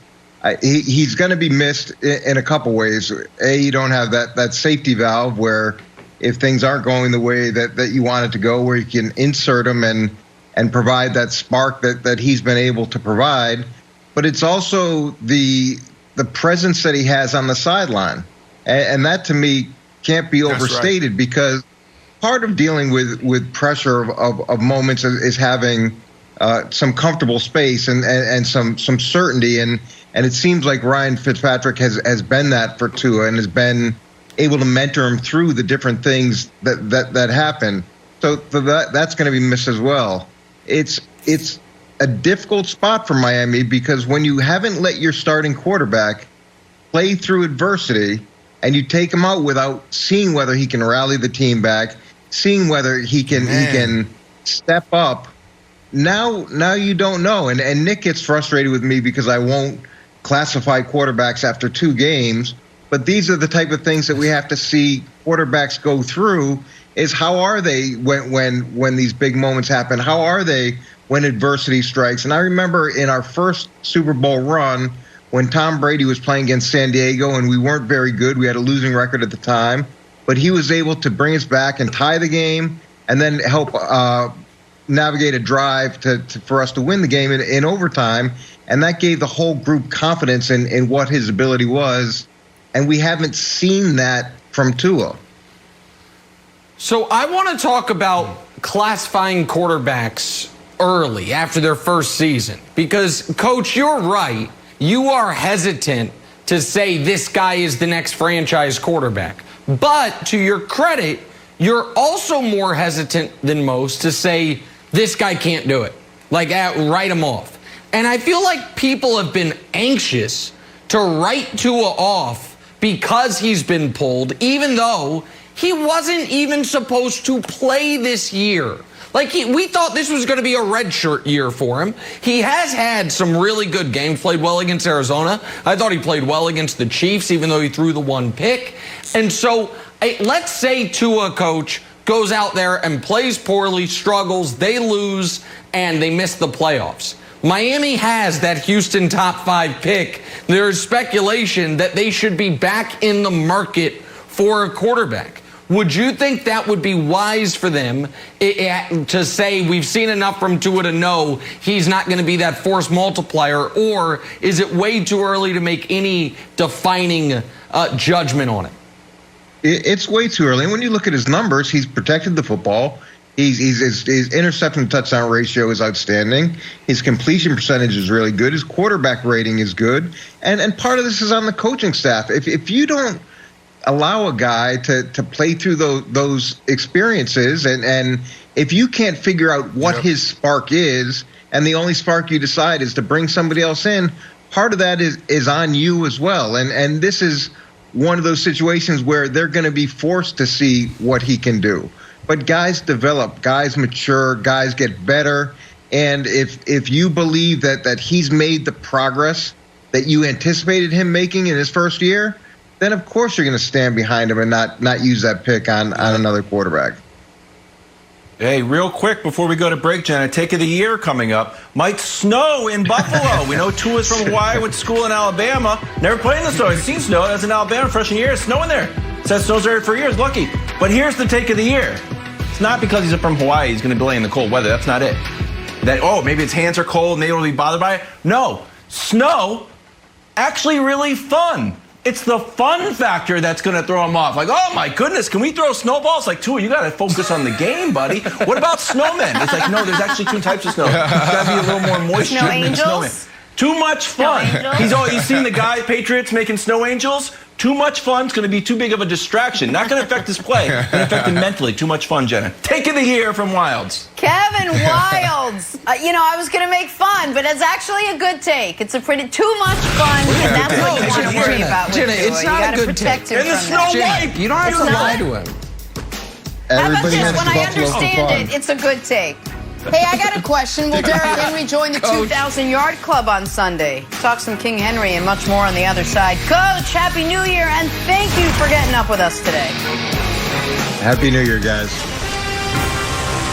he's going to be missed in a couple ways. A, you don't have that safety valve where if things aren't going the way that you want it to go, where you can insert them and provide that spark that he's been able to provide. But it's also the presence that he has on the sideline. And that, to me, can't be overstated, because part of dealing with pressure of moments is having some comfortable space and some certainty. And it seems like Ryan Fitzpatrick has been that for Tua and has been able to mentor him through the different things that happen. So that's going to be missed as well. It's a difficult spot for Miami, because when you haven't let your starting quarterback play through adversity and you take him out without seeing whether he can rally the team back, seeing whether he can step up, now you don't know. And Nick gets frustrated with me because I won't classify quarterbacks after 2 games. But these are the type of things that we have to see quarterbacks go through, is how are they when these big moments happen? How are they when adversity strikes? And I remember in our first Super Bowl run when Tom Brady was playing against San Diego and we weren't very good. We had a losing record at the time. But he was able to bring us back and tie the game and then help navigate a drive for us to win the game in overtime. And that gave the whole group confidence in what his ability was. And we haven't seen that from Tua. So I want to talk about classifying quarterbacks early after their first season. Because, Coach, you're right. You are hesitant to say this guy is the next franchise quarterback. But to your credit, you're also more hesitant than most to say this guy can't do it. Like, write him off. And I feel like people have been anxious to write Tua off because he's been pulled, even though he wasn't even supposed to play this year. Like, we thought this was going to be a redshirt year for him. He has had some really good games, played well against Arizona. I thought he played well against the Chiefs, even though he threw the 1 pick. And so let's say Tua, Coach, goes out there and plays poorly, struggles, they lose, and they miss the playoffs. Miami has that Houston top 5 pick. There is speculation that they should be back in the market for a quarterback. would you think that would be wise for them to say we've seen enough from Tua to know he's not going to be that force multiplier, or is it way too early to make any defining judgment on it? It's way too early. And when you look at his numbers, he's protected the football. His interception to touchdown ratio is outstanding. His completion percentage is really good. His quarterback rating is good. And part of this is on the coaching staff. If you don't allow a guy to play through those experiences, and if you can't figure out what his spark is, and the only spark you decide is to bring somebody else in, part of that is on you as well. And this is one of those situations where they're going to be forced to see what he can do. But guys develop, guys mature, guys get better. And if you believe that he's made the progress that you anticipated him making in his first year, then of course you're going to stand behind him and not use that pick on another quarterback. Hey, real quick before we go to break, Jenna, take of the year coming up. Might snow in Buffalo. We know Tua's from Hawaii, went to school in Alabama. Never played in the snow. He's seen snow. That's in Alabama freshman year. It's snowing there. Says snow's there for years. Lucky. But here's the take of the year. It's not because he's from Hawaii he's going to play in the cold weather. That's not it. Maybe his hands are cold and they don't be bothered by it. No. Snow, actually really fun. It's the fun factor that's going to throw him off. Like, oh, my goodness, can we throw snowballs? Like, Tua, you got to focus on the game, buddy. What about snowmen? It's like, no, there's actually two types of snow. There's got to be a little more moisture Snow than angels? snowmen. Too much fun. He's seen the guy, Patriots, making snow angels. Too much fun is going to be too big of a distraction. Not going to affect his play. Going to affect him mentally. Too much fun, Jenna. Take of the year from Wilds. Kevin Wilds. I was going to make fun, but it's actually a good take. It's a pretty too much fun, and that's what you want to worry about with Jenna, Tua. it's not a good take. Him And the from snow that. wipe. You don't have to lie to him. How about Everybody this? has When I Buffalo for understand fun. it, it's a good take. Hey, I got a question. Will Derrick Henry join the 2,000-yard club on Sunday? Talk some King Henry and much more on the other side. Coach, Happy New Year, and thank you for getting up with us today. Happy New Year, guys.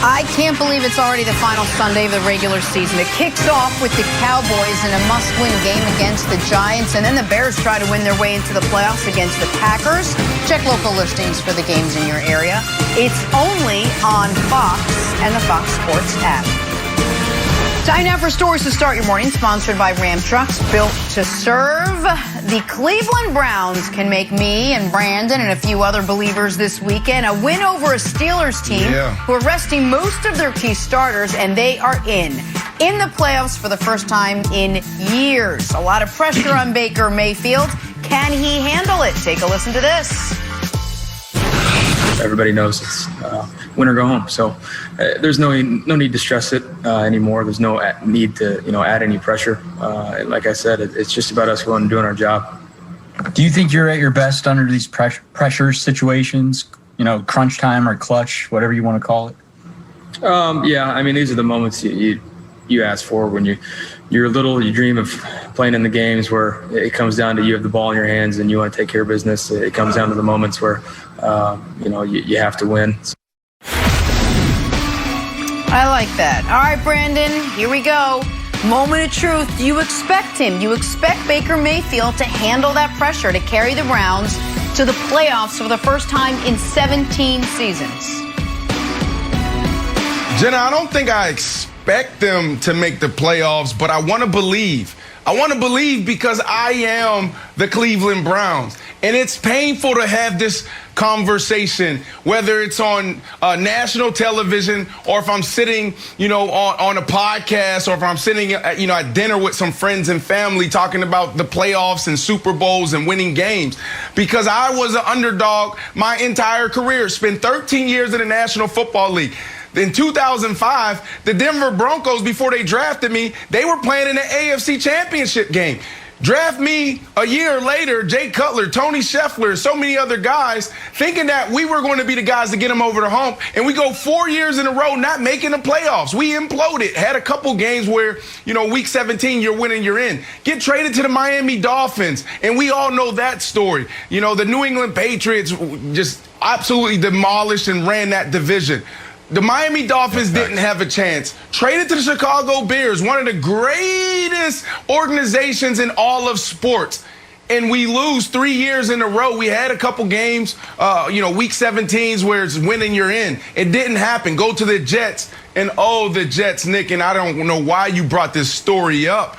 I can't believe it's already the final Sunday of the regular season. It kicks off with the Cowboys in a must-win game against the Giants, and then the Bears try to win their way into the playoffs against the Packers. Check local listings for the games in your area. It's only on Fox and the Fox Sports app. Time now for Stories to Start Your Morning, sponsored by Ram Trucks, built to serve. The Cleveland Browns can make me and Brandon and a few other believers this weekend a win over a Steelers team who are resting most of their key starters, and they are in the playoffs for the first time in years. A lot of pressure on Baker Mayfield. Can he handle it? Take a listen to this. Everybody knows it's win or go home. So there's no need to stress it anymore. There's no need to add any pressure. Like I said, it's just about us going and doing our job. Do you think you're at your best under these pressure situations? Crunch time or clutch, whatever you want to call it. Yeah, I mean, these are the moments you ask for when you're little. You dream of playing in the games where it comes down to you have the ball in your hands and you want to take care of business. It comes down to the moments where you have to win. I like that. All right, Brandon, here we go. Moment of truth. You expect Baker Mayfield to handle that pressure, to carry the Browns to the playoffs for the first time in 17 seasons. Jenna, I don't think I expect them to make the playoffs, but I want to believe. I want to believe because I am the Cleveland Browns. And it's painful to have this conversation, whether it's on national television or if I'm sitting, on a podcast, or if I'm sitting, at dinner with some friends and family talking about the playoffs and Super Bowls and winning games. Because I was an underdog my entire career, spent 13 years in the National Football League. In 2005, the Denver Broncos, before they drafted me, they were playing in the AFC Championship game. Draft me a year later, Jay Cutler, Tony Scheffler, so many other guys, thinking that we were going to be the guys to get them over the hump. And we go 4 years in a row not making the playoffs. We imploded. Had a couple games where, week 17, you're winning, you're in. Get traded to the Miami Dolphins. And we all know that story. The New England Patriots just absolutely demolished and ran that division. The Miami Dolphins didn't have a chance. Traded to the Chicago Bears, one of the greatest organizations in all of sports. and we lose 3 years in a row. We had a couple games, week 17s where it's winning you're in. It didn't happen. Go to the Jets. And the Jets, Nick, and I don't know why you brought this story up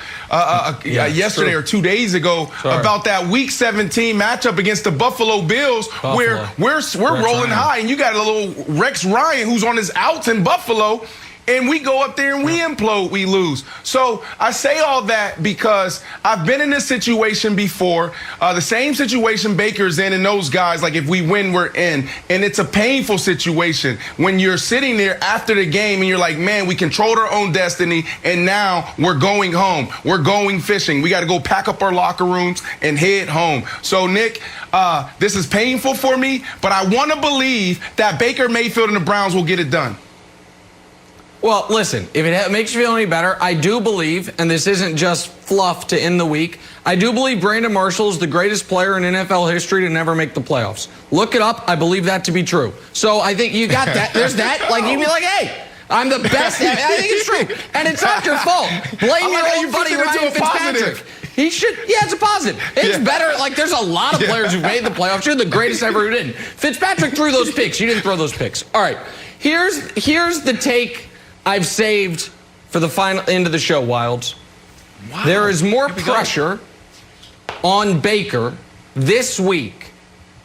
yesterday or 2 days ago about that Week 17 matchup against the Buffalo Bills, where we're rolling high, and you got a little Rex Ryan who's on his outs in Buffalo. And we go up there and we implode, we lose. So I say all that because I've been in this situation before, the same situation Baker's in and those guys, like if we win, we're in. And it's a painful situation when you're sitting there after the game and you're like, man, we controlled our own destiny and now we're going home. We're going fishing. We got to go pack up our locker rooms and head home. So, Nick, this is painful for me, but I want to believe that Baker Mayfield and the Browns will get it done. Well, listen, if it makes you feel any better, I do believe, and this isn't just fluff to end the week, I do believe Brandon Marshall is the greatest player in NFL history to never make the playoffs. Look it up. I believe that to be true. So I think you got that. There's that. Like, you'd be like, hey, I'm the best. I think it's true. And it's not your fault. Blame your old buddy Ryan Fitzpatrick. He should, it's a positive. It's better. Like, there's a lot of players who made the playoffs. You're the greatest ever who didn't. Fitzpatrick threw those picks. You didn't throw those picks. All right. Here's the take I've saved for the final end of the show, Wilds. Wow. There is more pressure on Baker this week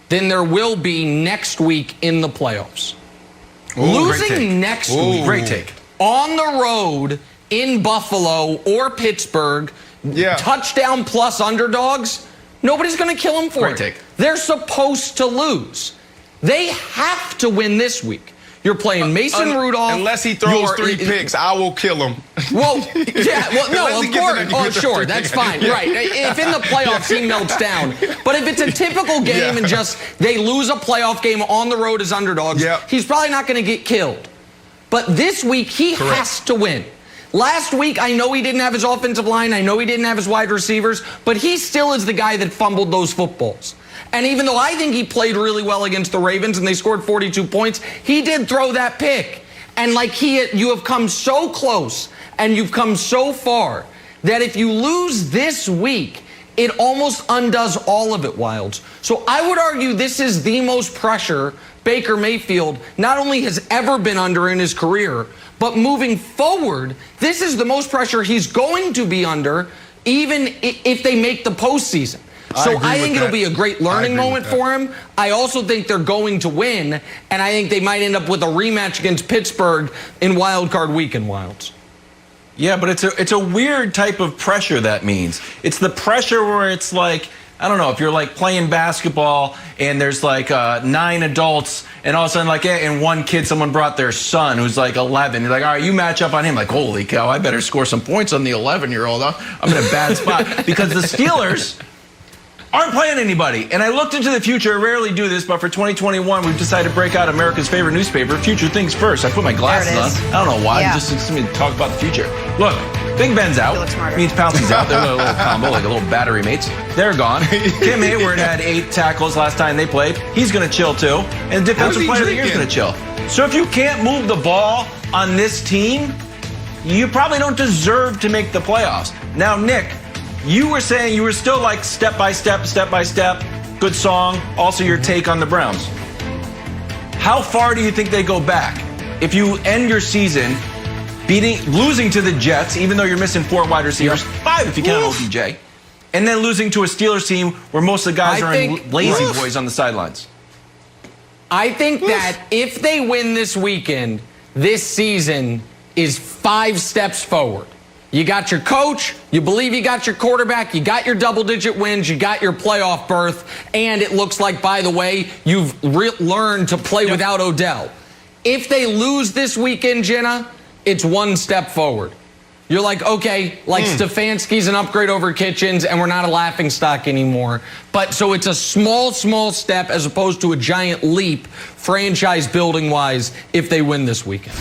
than there will be next week in the playoffs. Ooh, losing next week, great take, on the road in Buffalo or Pittsburgh, touchdown plus underdogs, nobody's going to kill them for it. Take. They're supposed to lose. They have to win this week. You're playing Mason Rudolph. Unless he throws 3 picks, I will kill him. Well, no, of course. Oh, sure, that's fine. Right. If in the playoffs he melts down. But if it's a typical game and just they lose a playoff game on the road as underdogs, he's probably not going to get killed. But this week, he has to win. Last week, I know he didn't have his offensive line. I know he didn't have his wide receivers. But he still is the guy that fumbled those footballs. And even though I think he played really well against the Ravens and they scored 42 points, he did throw that pick. And you have come so close and you've come so far that if you lose this week, it almost undoes all of it, Wilds. So I would argue this is the most pressure Baker Mayfield not only has ever been under in his career, but moving forward, this is the most pressure he's going to be under even if they make the postseason. So I think it'll be a great learning moment for him. I also think they're going to win, and I think they might end up with a rematch against Pittsburgh in Wild Card Weekend, Wilds. Yeah, but it's a weird type of pressure that means. It's the pressure where it's like, I don't know, if you're like playing basketball and there's like 9 adults and all of a sudden and one kid, someone brought their son who's like 11. You're like, all right, you match up on him. Like, holy cow, I better score some points on the 11-year-old. I'm in a bad spot because the Steelers aren't playing anybody. And I looked into the future. I rarely do this, but for 2021, we've decided to break out America's favorite newspaper, Future Things First. I put my glasses on. I don't know why. Just to talk about the future. Look, Big Ben's out. Means Pouncey's out. They're a little combo, like a little battery mates. They're gone. Kim Hayward had 8 tackles last time they played. He's going to chill too. And Defensive Player of the Year is going to chill. So if you can't move the ball on this team, you probably don't deserve to make the playoffs. Now, Nick, you were saying you were still like step by step. Good song. Also your take on the Browns. How far do you think they go back? If you end your season losing to the Jets, even though you're missing 4 wide receivers, 5 if you count OBJ, and then losing to a Steelers team where most of the guys are in lazy boys on the sidelines. I think that if they win this weekend, this season is 5 steps forward. You got your coach, you believe you got your quarterback, you got your double-digit wins, you got your playoff berth, and it looks like, by the way, you've learned to play without Odell. If they lose this weekend, Jenna, it's 1 step forward. You're like, okay, Stefanski's an upgrade over Kitchens, and we're not a laughingstock anymore. But so it's a small step as opposed to a giant leap, franchise building-wise, if they win this weekend.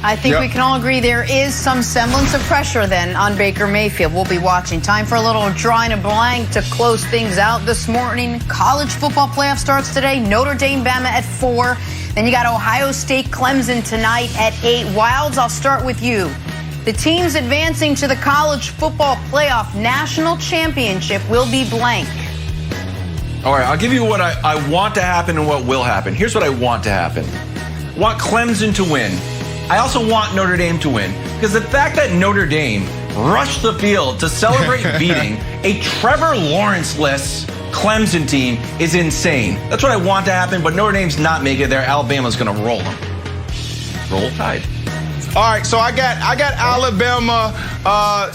I think we can all agree there is some semblance of pressure then on Baker Mayfield. We'll be watching. Time for a little drawing a blank to close things out this morning. College football playoff starts today. Notre Dame, Bama at 4. Then you got Ohio State, Clemson tonight at 8. Wilds, I'll start with you. The teams advancing to the college football playoff national championship will be blank. All right, I'll give you what I want to happen and what will happen. Here's what I want to happen. I want Clemson to win. I also want Notre Dame to win. Because the fact that Notre Dame rushed the field to celebrate beating a Trevor Lawrence-less Clemson team is insane. That's what I want to happen, but Notre Dame's not making it there. Alabama's going to roll them. Roll Tide. All right, so I got Alabama.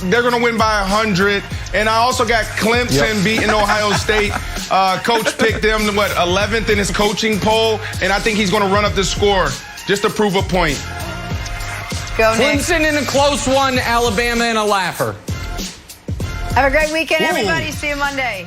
They're going to win by 100. And I also got Clemson beating Ohio State. Coach picked them, 11th in his coaching poll. And I think he's going to run up the score just to prove a point. Go, Nick. Clemson in a close one, Alabama in a laugher. Have a great weekend, everybody. See you Monday.